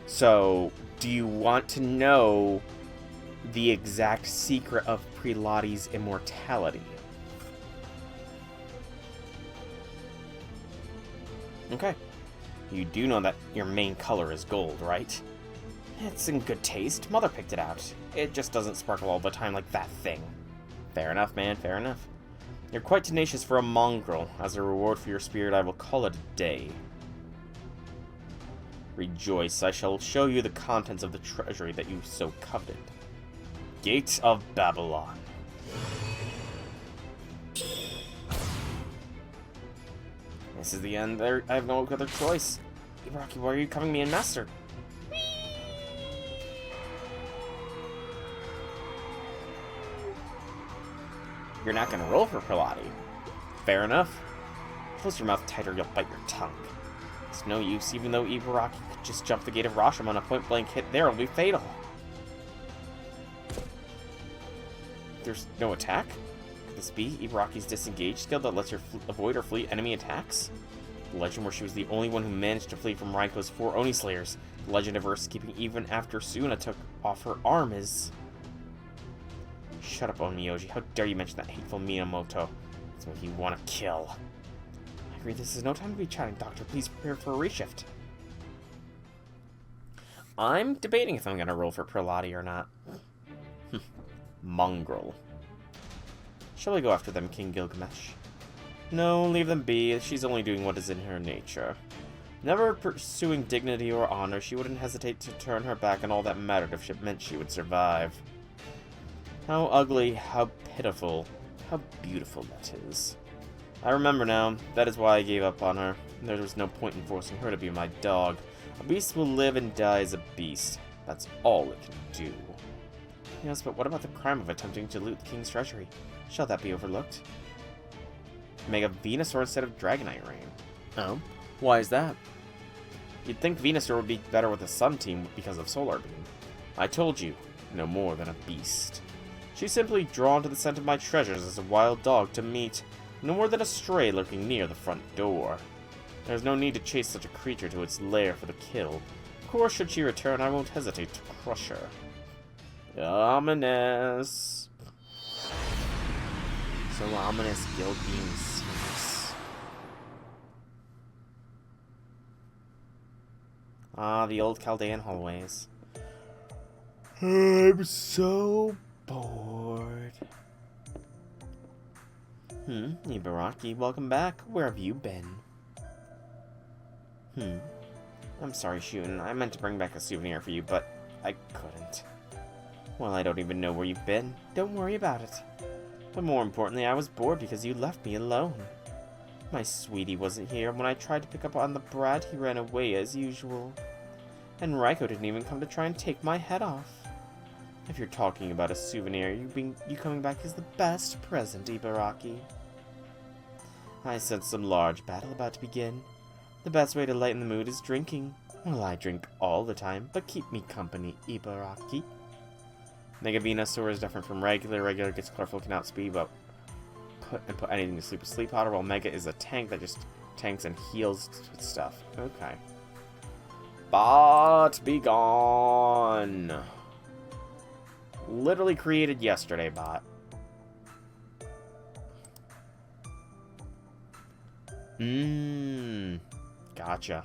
So, do you want to know the exact secret of Prelati's immortality? Okay. You do know that your main color is gold, right? It's in good taste. Mother picked it out. It just doesn't sparkle all the time like that thing. Fair enough, man, fair enough. You're quite tenacious for a mongrel. As a reward for your spirit, I will call it a day. Rejoice, I shall show you the contents of the treasury that you so coveted. Gate of Babylon. This is the end. I have no other choice. Ibaraki, why are you coming me in, master? You're not gonna roll for Prelati. Fair enough. Close your mouth tight or you'll bite your tongue. It's no use, even though Ibaraki could just jump the gate of Rashomon, a point-blank hit there will be fatal. There's no attack? Could this be Ibaraki's disengage skill that lets her avoid or flee enemy attacks? The legend where she was the only one who managed to flee from Raiko's 4 Oni Slayers. The legend of her escaping even after Suna took off her arm is... Shut up, Onmyoji. How dare you mention that hateful Minamoto? It's what you want to kill. I agree, this is no time to be chatting, Doctor. Please prepare for a reshift. I'm debating if I'm going to roll for Prelati or not. Mongrel. Shall we go after them, King Gilgamesh? No, leave them be. She's only doing what is in her nature. Never pursuing dignity or honor, she wouldn't hesitate to turn her back on all that mattered if it meant she would survive. How ugly, how pitiful, how beautiful that is. I remember now. That is why I gave up on her. There was no point in forcing her to be my dog. A beast will live and die as a beast. That's all it can do. Yes, but what about the crime of attempting to loot the king's treasury? Shall that be overlooked? Make a Venusaur instead of Dragonite Rain. Oh? Why is that? You'd think Venusaur would be better with the Sun team because of Solar Beam. I told you, no more than a beast. She's simply drawn to the scent of my treasures as a wild dog to meet, no more than a stray lurking near the front door. There's no need to chase such a creature to its lair for the kill. Of course, should she return, I won't hesitate to crush her. Ominous. So ominous, guild being serious. Ah, the old Chaldean hallways. I'm so bored. Ibaraki, welcome back. Where have you been? I'm sorry, Shootin. I meant to bring back a souvenir for you, but I couldn't. Well, I don't even know where you've been. Don't worry about it. But more importantly, I was bored because you left me alone. My sweetie wasn't here. When I tried to pick up on the brat, he ran away as usual. And Raiko didn't even come to try and take my head off. If you're talking about a souvenir, you coming back is the best present, Ibaraki. I sense some large battle about to begin. The best way to lighten the mood is drinking. Well, I drink all the time, but keep me company, Ibaraki. Mega Venusaur is different from regular. Regular gets colorful, can outspeed, but put anything to sleep with Sleep Powder, while Mega is a tank that just tanks and heals stuff. Okay. Bot, be gone. Literally created yesterday, bot. Gotcha.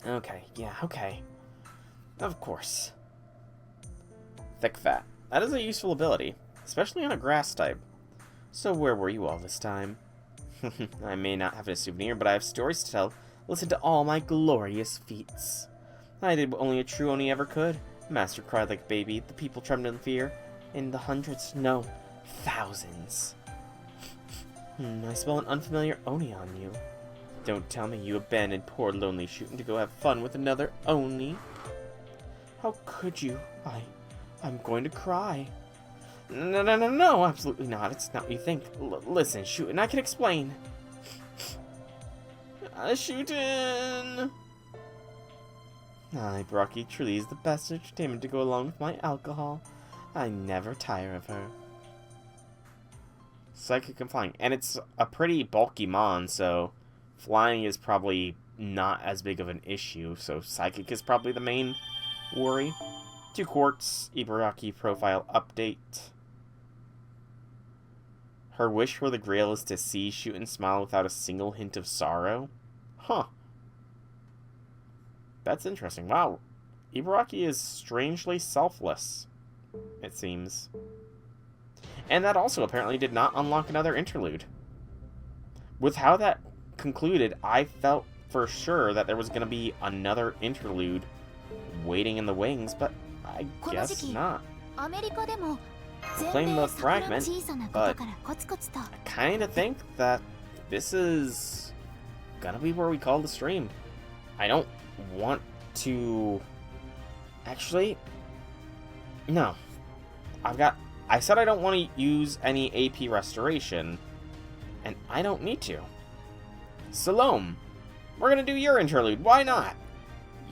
Okay, yeah, okay. Of course. Thick Fat. That is a useful ability, especially on a grass type. So where were you all this time? I may not have a souvenir, but I have stories to tell. Listen to all my glorious feats. I did what only a true Oni ever could. Master cried like a baby. The people trembled in fear. In the hundreds, no, thousands. I smell an unfamiliar Oni on you. Don't tell me you abandoned poor lonely Shootin' to go have fun with another Oni. How could you? I'm going to cry. No, absolutely not. It's not what you think. Listen, Shootin', I can explain. Shootin'! Ibaraki truly is the best entertainment to go along with my alcohol. I never tire of her. Psychic and flying. And it's a pretty bulky mon, so flying is probably not as big of an issue. So Psychic is probably the main worry. 2 quartz, Ibaraki profile update. Her wish for the Grail is to see Shootin' smile without a single hint of sorrow. Huh. That's interesting. Wow. Ibaraki is strangely selfless, it seems. And that also apparently did not unlock another interlude. With how that concluded, I felt for sure that there was going to be another interlude waiting in the wings, but I guess not. Claim the fragment, but I kind of think that this is gonna be where we call the stream. I don't want to... Actually, no. I said I don't want to use any AP restoration, and I don't need to. Salome, we're gonna do your interlude. Why not?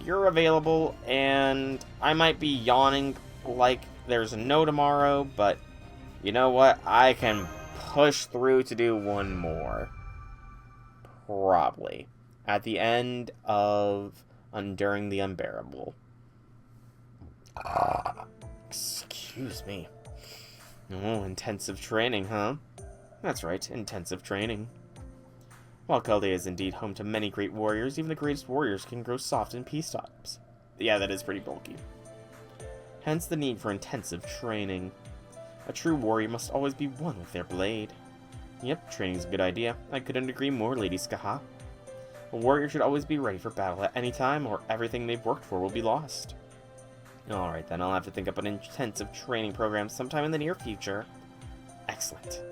You're available, and I might be yawning like there's no tomorrow, but you know what? I can push through to do one more. Probably. At the end of Enduring the Unbearable. Excuse me. Oh, intensive training, huh? That's right, intensive training. While Chaldea is indeed home to many great warriors, even the greatest warriors can grow soft in peace times. Yeah, that is pretty bulky. Hence the need for intensive training. A true warrior must always be one with their blade. Yep, training's a good idea. I couldn't agree more, Lady Skaha. A warrior should always be ready for battle at any time, or everything they've worked for will be lost. Alright then, I'll have to think up an intensive training program sometime in the near future. Excellent.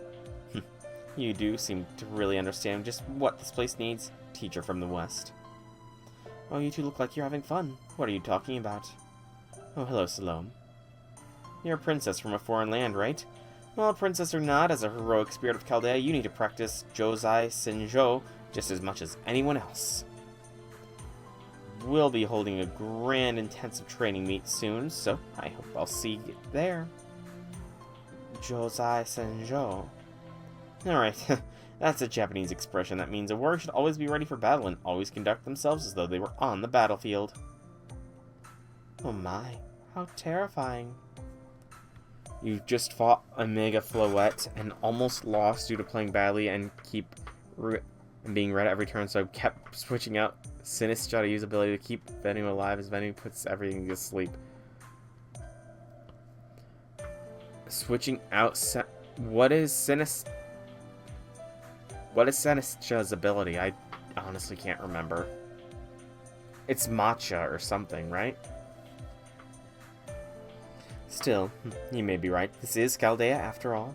You do seem to really understand just what this place needs. Teacher from the West. Oh, you two look like you're having fun. What are you talking about? Oh, hello, Salome. You're a princess from a foreign land, right? Well, princess or not, as a heroic spirit of Chaldea, you need to practice Josei Senjo just as much as anyone else. We'll be holding a grand intensive training meet soon, so I hope I'll see you there. Josei Senjo. Alright, that's a Japanese expression that means a warrior should always be ready for battle and always conduct themselves as though they were on the battlefield. Oh my, how terrifying. You just fought a Mega Floette and almost lost due to playing badly and being red every turn, so I kept switching out Sinist's to use ability to keep Venu alive as Venu puts everything to sleep. Switching out what is Sinist's ability? I honestly can't remember. It's Matcha or something, right? Still, you may be right. This is Chaldea after all.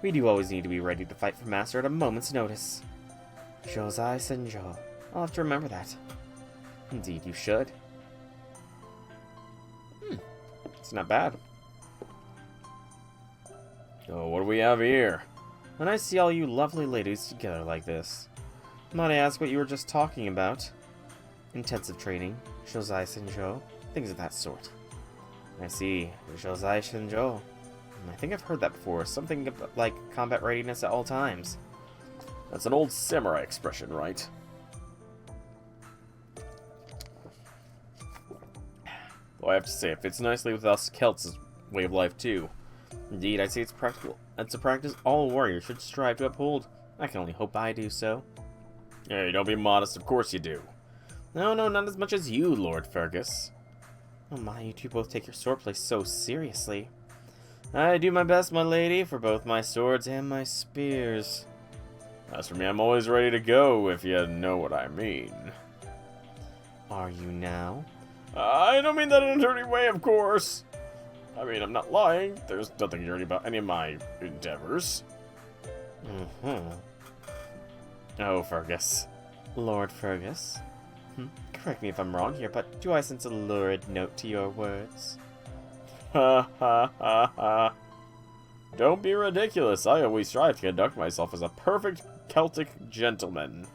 We do always need to be ready to fight for Master at a moment's notice. Josai Senjo. I'll have to remember that. Indeed, you should. It's not bad. Oh, what do we have here? When I see all you lovely ladies together like this, might I ask what you were just talking about? Intensive training, Josai Senjo, things of that sort. I see, Josai Senjo. I think I've heard that before. Something like combat readiness at all times. That's an old samurai expression, right? Well, I have to say, it fits nicely with us Celts' way of life, too. Indeed, I'd say it's practical. It's a practice all warriors should strive to uphold. I can only hope I do so. Hey, don't be modest, of course you do. No, not as much as you, Lord Fergus. Oh my, you two both take your swordplay so seriously. I do my best, my lady, for both my swords and my spears. As for me, I'm always ready to go, if you know what I mean. Are you now? I don't mean that in a dirty way, of course. I mean, I'm not lying. There's nothing dirty about any of my endeavors. Oh, Fergus. Lord Fergus. Correct me if I'm wrong here, but do I sense a lurid note to your words? Ha ha ha ha. Don't be ridiculous. I always strive to conduct myself as a perfect Celtic gentleman.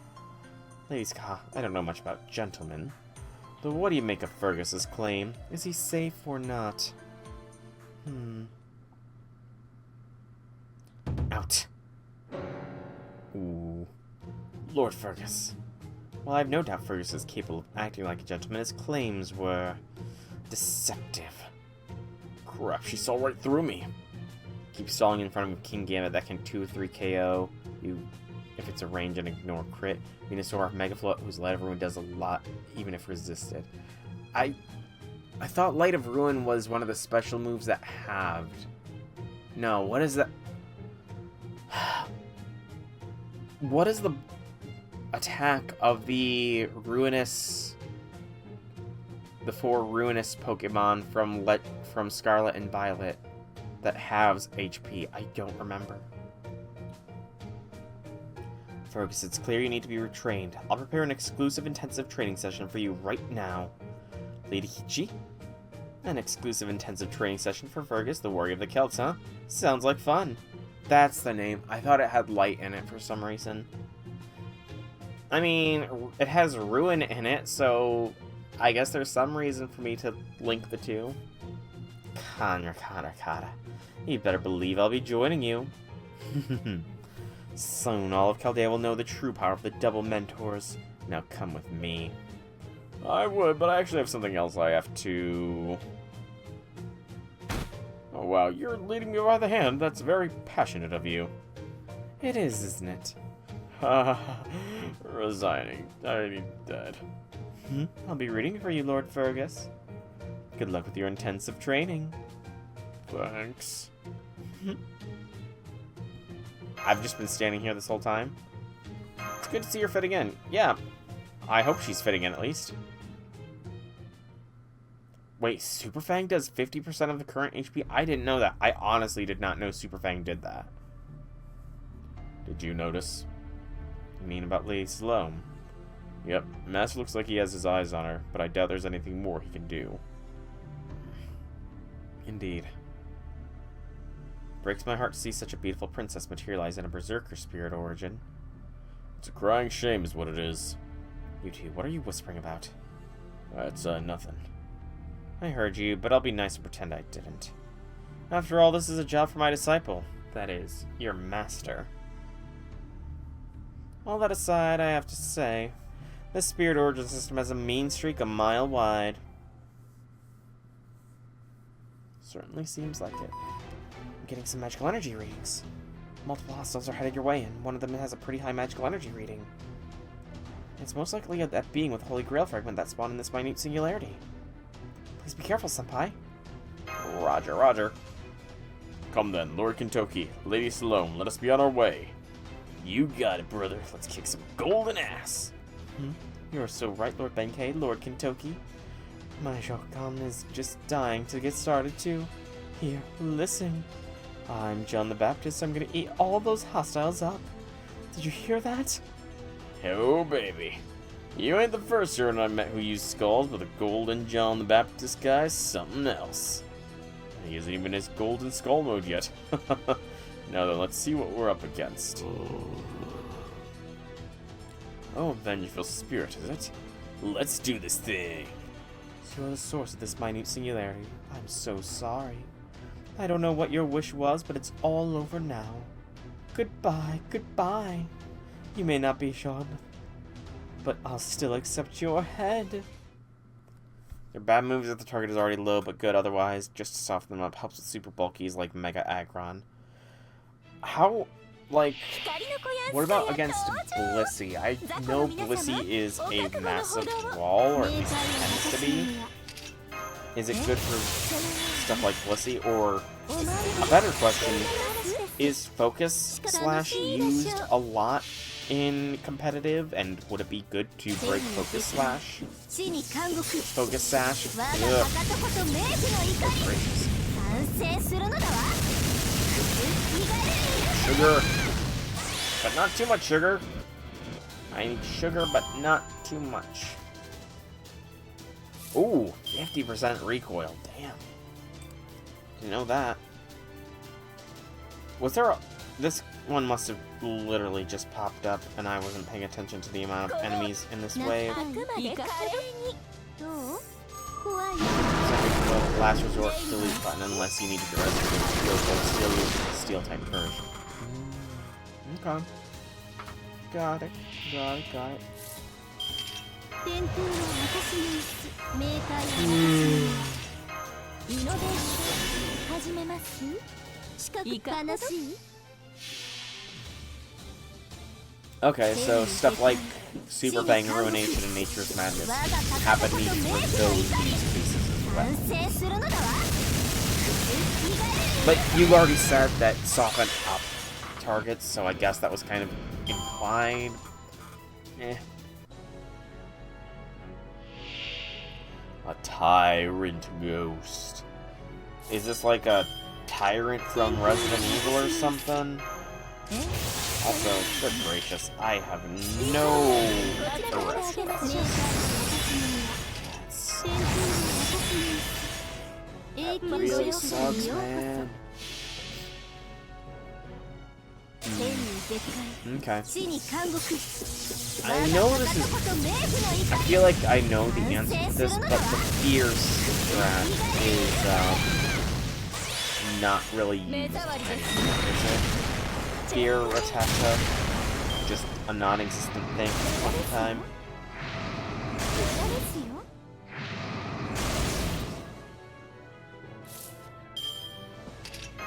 Ladies, I don't know much about gentlemen. But what do you make of Fergus's claim? Is he safe or not? Out. Ooh. Lord Fergus. While I have no doubt Fergus is capable of acting like a gentleman, his claims were deceptive. Crap, she saw right through me. Keep stalling in front of King Gambit that can 2-3 KO you if it's a range and ignore crit. Venusaur, Mega Float, whose Light of Ruin does a lot, even if resisted. I thought Light of Ruin was one of the special moves that halved. No, what is that? What is the attack of the four ruinous Pokemon from Scarlet and Violet that halves HP? I don't remember. Fergus, it's clear you need to be retrained. I'll prepare an exclusive intensive training session for you right now. Lady Hichi? An exclusive intensive training session for Fergus, the warrior of the Celts, huh? Sounds like fun. That's the name. I thought it had light in it for some reason. I mean, it has ruin in it, so I guess there's some reason for me to link the two. Connor. You better believe I'll be joining you. Soon all of Chaldea will know the true power of the double mentors. Now come with me. I would, but I actually have something else I have to... Oh wow, you're leading me by the hand. That's very passionate of you. It is, isn't it? Resigning. I dead. I'll be rooting for you, Lord Fergus. Good luck with your intensive training. Thanks. I've just been standing here this whole time. It's good to see her fit again. Yeah, I hope she's fitting in at least. Wait, Super Fang does 50% of the current HP? I didn't know that. I honestly did not know Super Fang did that. Did you notice? You mean about Lady Salome? Yep, Master looks like he has his eyes on her, but I doubt there's anything more he can do. Indeed. Breaks my heart to see such a beautiful princess materialize in a berserker spirit origin. It's a crying shame is what it is. You two, what are you whispering about? It's, nothing. I heard you, but I'll be nice and pretend I didn't. After all, this is a job for my disciple. That is, your master. All that aside, I have to say, this spirit origin system has a mean streak a mile wide. Certainly seems like it. getting some magical energy readings. Multiple hostiles are headed your way, and one of them has a pretty high magical energy reading. It's most likely that being with Holy Grail fragment that spawned in this minute singularity. Please be careful, Senpai. Roger, roger. Come then, Lord Kentucky, Lady Salome, let us be on our way. You got it, brother. Let's kick some golden ass. You're so right, Lord Benkei, Lord Kentucky. My Shokan is just dying to get started too. Here, listen. I'm John the Baptist. I'm gonna eat all those hostiles up. Did you hear that? Oh, baby. You ain't the first hero I met who used skulls, but the golden John the Baptist guy's something else. He isn't even his golden skull mode yet. Now then, let's see what we're up against. Oh, vengeful spirit, is it? Let's do this thing. You're the source of this minute singularity. I'm so sorry. I don't know what your wish was, but it's all over now. Goodbye, goodbye. You may not be Sean, but I'll still accept your head. They're bad moves if the target is already low, but good otherwise. Just to soften them up, helps with super bulkies like Mega Aggron. How, like, what about against Blissey? I know Blissey is a massive wall, or at least tends to be. Is it good for stuff like Blissey? Or, a better question, is Focus Slash used a lot in competitive, and would it be good to break Focus Slash? Focus Sash? Ugh. Sugar! But not too much sugar. I need sugar, but not too much. Ooh, 50% recoil. Damn. Didn't know that. Was there a... This one must have literally just popped up, and I wasn't paying attention to the amount of enemies in this wave. Last resort, delete button, unless you need to go steel type version. Okay. Got it. Okay, so stuff like Super Bang, Ruination, and Nature's Madness happen for those pieces as well. But you already said that soften up targets, so I guess that was kind of implied. A Tyrant Ghost. Is this like a tyrant from Resident Evil or something? Also, good gracious, I have no arrest That really sucks, man. Okay. I know this is... I feel like I know the answer to this, but the fear strat is, not really used anymore, is it? Fear Rattata, just a non-existent thing all the time.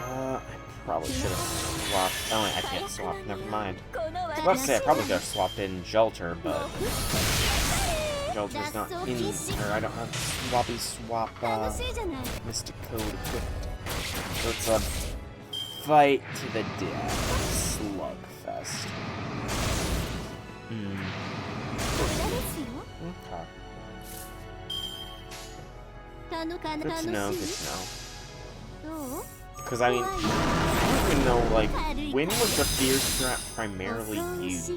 I probably should have swapped. Oh, wait, I can't swap. Never mind. I was about to say I probably could have swapped in Jelter, but Jelter's not in, or I don't have Swappy Swap Mystic Code equipped. So it's a fight to the death slugfest. Okay. Good to know, Because, I mean, I don't even know, like, when was the fear strat primarily used?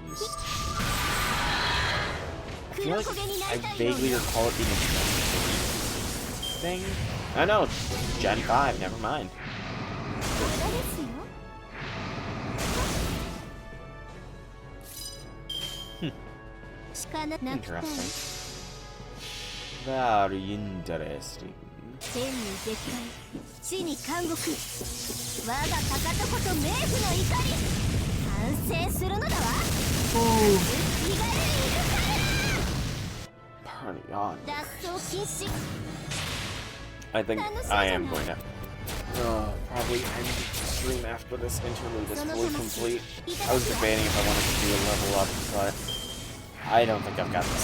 I feel like I vaguely recall it being a Gen 3 thing. I know, Gen 5, never mind. Interesting. Very interesting. Party on. I think I am going to Probably end the stream after this interlude is fully complete. I was debating if I wanted to do a level up, but I don't think I've got the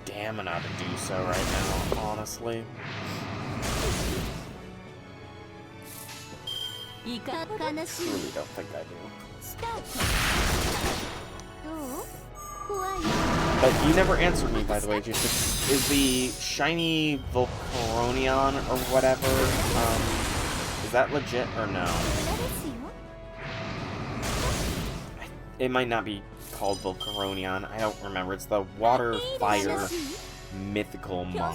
stamina to do so right now, honestly. Really don't think I do. But you never answered me, by the way, Juice. Is the shiny Volcaronion or whatever, is that legit or no? It might not be called Volcaronion. I don't remember. It's the water fire mythical mon. I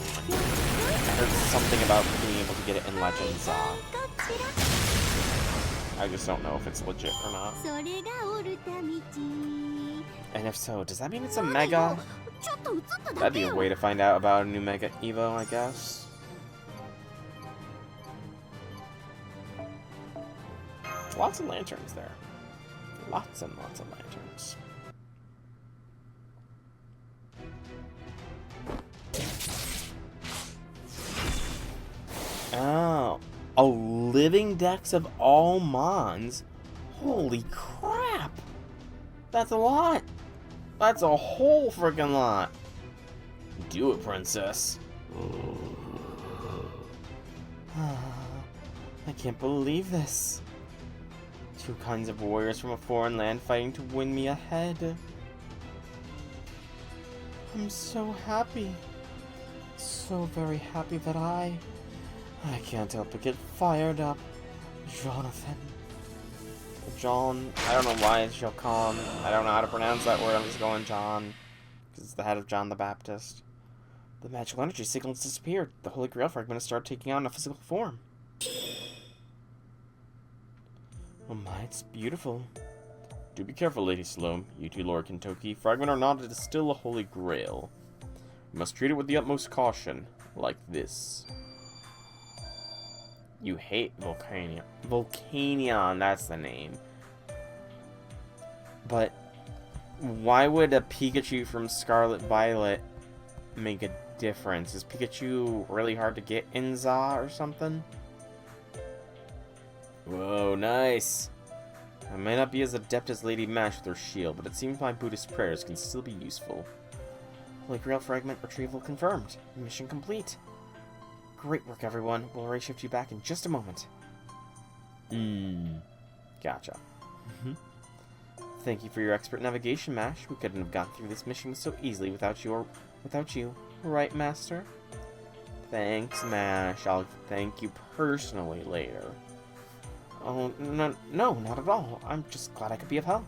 heard something about being able to get it in Legends. I just don't know if it's legit or not. And if so, does that mean it's a Mega? That'd be a way to find out about a new Mega Evo, I guess. Lots of lanterns there. Lots and lots of lanterns. Oh. A living dex of all mons? Holy crap! That's a lot! That's a whole freaking lot! Do it, princess. I can't believe this. 2 kinds of warriors from a foreign land fighting to win me ahead. I'm so happy. So very happy that I can't help but get fired up. Jonathan. John. I don't know why she'll call him. I don't know how to pronounce that word. I'm just going John. Because it's the head of John the Baptist. The magical energy signals disappeared. The Holy Grail fragment has started taking on a physical form. Oh my, it's beautiful. Do be careful, Lady Salome. You two, Lord Kentucky. Fragment or not, it is still a Holy Grail. You must treat it with the utmost caution. Like this. You hate Volcanion. Volcanion, that's the name. But why would a Pikachu from Scarlet Violet make a difference? Is Pikachu really hard to get in ZA or something? Whoa, nice. I may not be as adept as Lady Mash with her shield, but it seems my Buddhist prayers can still be useful. Holy Grail fragment retrieval confirmed. Mission complete. Great work, everyone. We'll reshift you back in just a moment. Gotcha. Thank you for your expert navigation, Mash. We couldn't have gotten through this mission so easily without you. Right, Master? Thanks, Mash. I'll thank you personally later. Oh, no, not at all. I'm just glad I could be of help.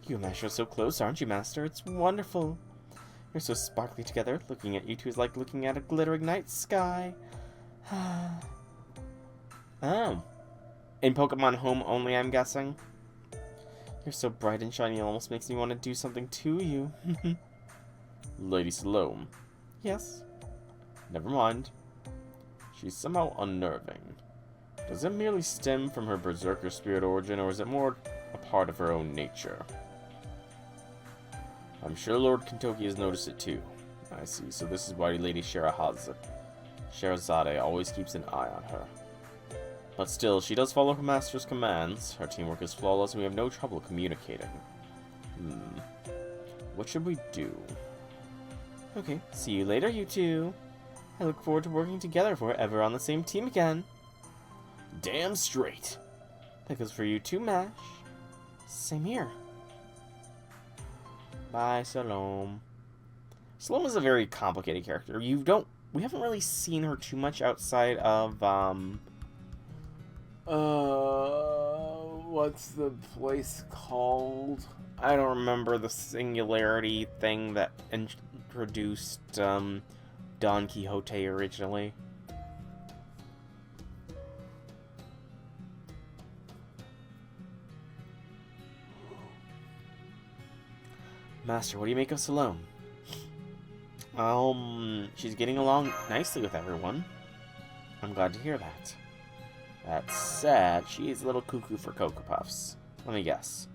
You and Mash are so close, aren't you, Master? It's wonderful. You're so sparkly together. Looking at you two is like looking at a glittering night sky. Oh. In Pokemon Home only, I'm guessing? You're so bright and shiny, it almost makes me want to do something to you. Lady Salome. Yes? Never mind. She's somehow unnerving. Does it merely stem from her berserker spirit origin, or is it more a part of her own nature? I'm sure Lord Kentucky has noticed it too. I see, so this is why Lady Sherazade always keeps an eye on her. But still, she does follow her master's commands. Her teamwork is flawless and we have no trouble communicating. What should we do? Okay, see you later, you two. I look forward to working together if we're ever on the same team again. Damn straight. That goes for you too, Mash. Same here. Bye, Salome. Salome is a very complicated character. We haven't really seen her too much outside of, what's the place called? I don't remember the singularity thing that introduced, Don Quixote originally. Master, what do you make of Salome? She's getting along nicely with everyone. I'm glad to hear that. That said, she is a little cuckoo for Cocoa Puffs. Let me guess.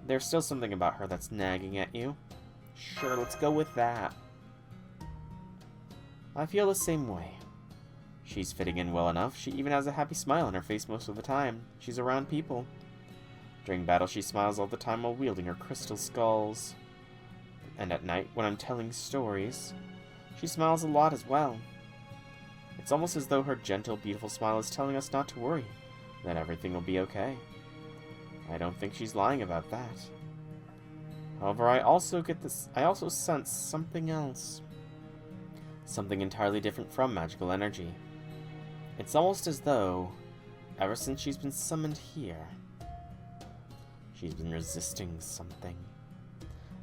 There's still something about her that's nagging at you. Sure, let's go with that. I feel the same way. She's fitting in well enough. She even has a happy smile on her face most of the time she's around people. During battle, she smiles all the time while wielding her crystal skulls. And at night, when I'm telling stories, she smiles a lot as well. It's almost as though her gentle, beautiful smile is telling us not to worry, that everything will be okay. I don't think she's lying about that. However, I also sense something else. Something entirely different from magical energy. It's almost as though, ever since she's been summoned here, she's been resisting something.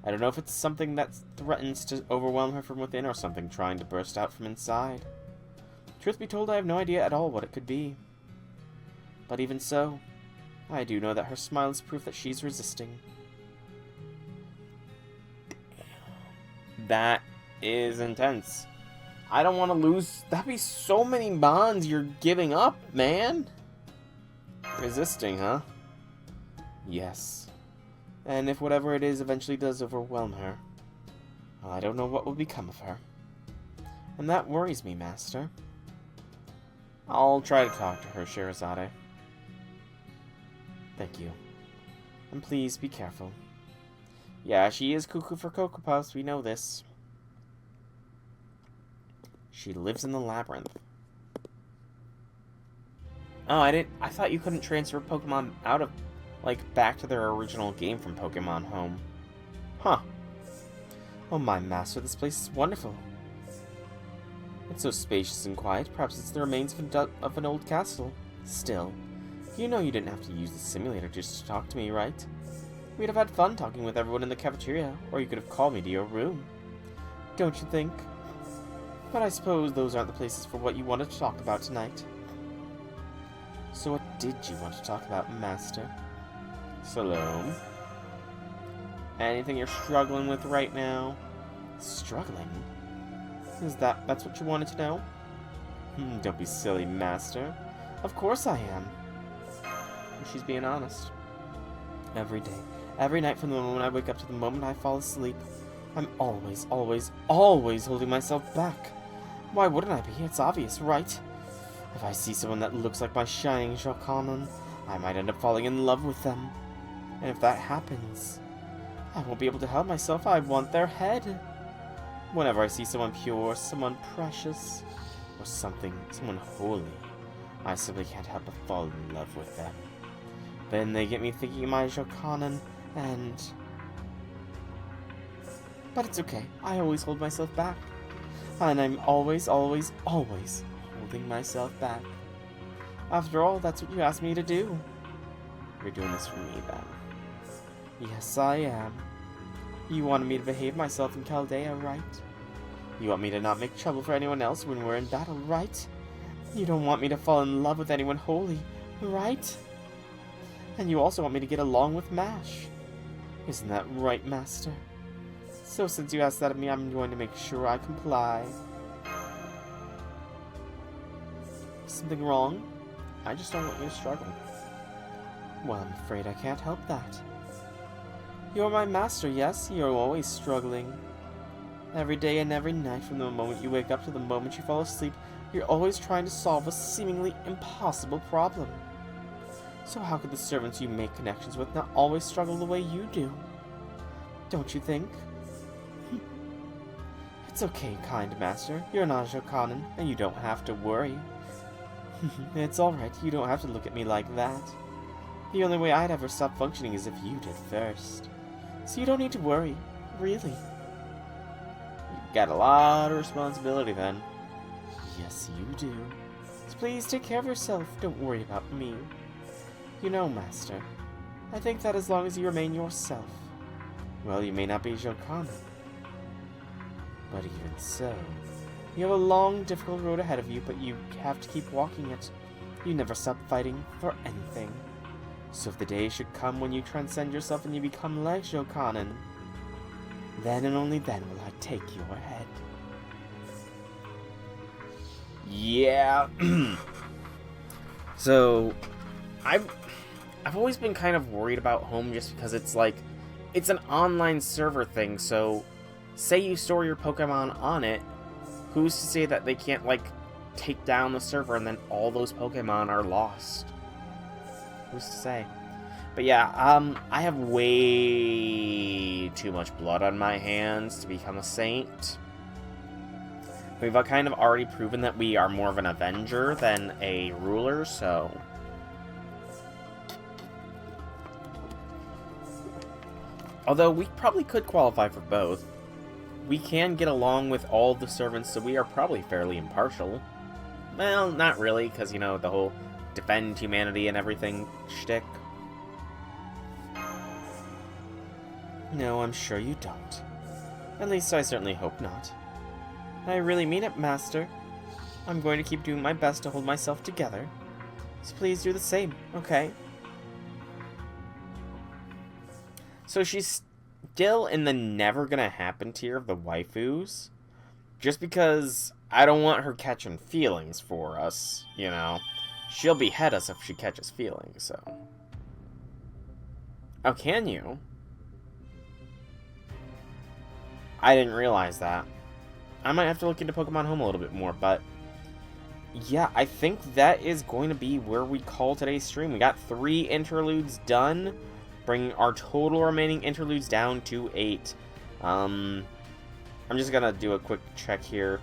I don't know if it's something that threatens to overwhelm her from within or something trying to burst out from inside. Truth be told, I have no idea at all what it could be. But even so, I do know that her smile is proof that she's resisting. That is intense. I don't want to lose. That'd be so many bonds you're giving up, man. Resisting, huh? Yes. And if whatever it is eventually does overwhelm her, well, I don't know what will become of her. And that worries me, Master. I'll try to talk to her, Sherazade. Thank you. And please be careful. Yeah, she is cuckoo for Cocoa Puffs, we know this. She lives in the labyrinth. Oh, I thought you couldn't transfer Pokemon out of, back to their original game from Pokemon Home. Huh. Oh my master, this place is wonderful. It's so spacious and quiet. Perhaps it's the remains of an old castle. Still, you know you didn't have to use the simulator just to talk to me, right? We'd have had fun talking with everyone in the cafeteria, or you could have called me to your room. Don't you think? But I suppose those aren't the places for what you wanted to talk about tonight. So what did you want to talk about, Master? Salome? Anything you're struggling with right now? Struggling? That's what you wanted to know? Don't be silly, Master. Of course I am. And she's being honest. Every day, every night from the moment I wake up to the moment I fall asleep, I'm always, always, always holding myself back. Why wouldn't I be? It's obvious, right? If I see someone that looks like my shining Jokanon, I might end up falling in love with them. And if that happens, I won't be able to help myself. I want their head. Whenever I see someone pure, someone precious, or someone holy, I simply can't help but fall in love with them. Then they get me thinking of my Jokanon, but it's okay. I always hold myself back. And I'm always, always, always holding myself back. After all, that's what you asked me to do. You're doing this for me, then. Yes, I am. You wanted me to behave myself in Chaldea, right? You want me to not make trouble for anyone else when we're in battle, right? You don't want me to fall in love with anyone holy, right? And you also want me to get along with MASH. Isn't that right, Master? So since you asked that of me, I'm going to make sure I comply. Something wrong? I just don't want you to struggle. Well, I'm afraid I can't help that. You're my master, yes? You're always struggling. Every day and every night, from the moment you wake up to the moment you fall asleep, you're always trying to solve a seemingly impossible problem. So how could the servants you make connections with not always struggle the way you do? Don't you think? It's okay, kind master. You're not Jokanon, and you don't have to worry. It's alright, you don't have to look at me like that. The only way I'd ever stop functioning is if you did first. So you don't need to worry, really. You've got a lot of responsibility then. Yes, you do. So please take care of yourself, don't worry about me. You know, Master, I think that as long as you remain yourself, well, you may not be Jokanon. But even so, you have a long, difficult road ahead of you, but you have to keep walking it. You never stop fighting for anything. So if the day should come when you transcend yourself and you become like Jokanon, then and only then will I take your head. Yeah. So, I've always been kind of worried about Home just because it's an online server thing, so say you store your Pokemon on it, who's to say that they can't, like, take down the server and then all those Pokemon are lost? Who's to say? But yeah, I have way too much blood on my hands to become a saint. We've kind of already proven that we are more of an Avenger than a ruler, so... Although, we probably could qualify for both. We can get along with all the servants, so we are probably fairly impartial. Well, not really, because, you know, the whole defend humanity and everything shtick. No, I'm sure you don't. At least I certainly hope not. I really mean it, Master. I'm going to keep doing my best to hold myself together. So please do the same, okay? So she's still in the never gonna happen tier of the waifus. Just because I don't want her catching feelings for us, you know. She'll behead us if she catches feelings, so. Oh, can you? I didn't realize that. I might have to look into Pokemon Home a little bit more, but... yeah, I think that is going to be where we call today's stream. We got 3 interludes done, bringing our total remaining interludes down to 8. I'm just going to do a quick check here,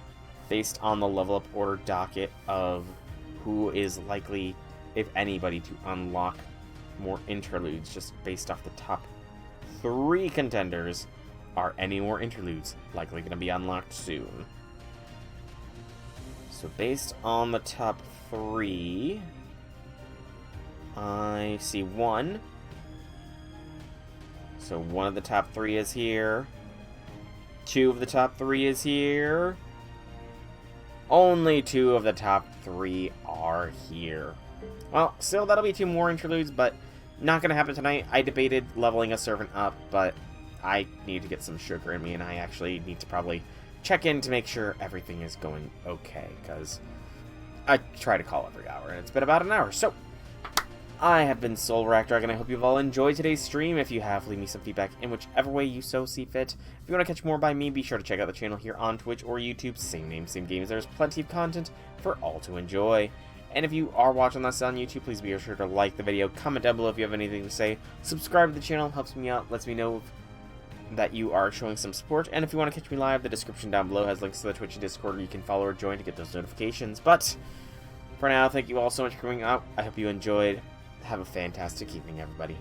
based on the level up order docket of who is likely, if anybody, to unlock more interludes, just based off the top 3 contenders. Are any more interludes likely going to be unlocked soon? So based on the top 3, I see 1. So 1 of the top 3 is here. 2 of the top 3 is here. Only 2 of the top 3 are here. Well, still, that'll be 2 more interludes, but not going to happen tonight. I debated leveling a servant up, but I need to get some sugar in me, and I actually need to probably check in to make sure everything is going okay, because I try to call every hour, and it's been about an hour. So, I have been Soul Dragon. I hope you've all enjoyed today's stream. If you have, leave me some feedback in whichever way you so see fit. If you want to catch more by me, be sure to check out the channel here on Twitch or YouTube. Same name, same games. There's plenty of content for all to enjoy. And if you are watching this on YouTube, please be sure to like the video, comment down below if you have anything to say, subscribe to the channel, helps me out, lets me know that you are showing some support. And if you want to catch me live, the description down below has links to the Twitch and Discord where you can follow or join to get those notifications. But for now, thank you all so much for coming out. I hope you enjoyed. Have a fantastic evening, everybody.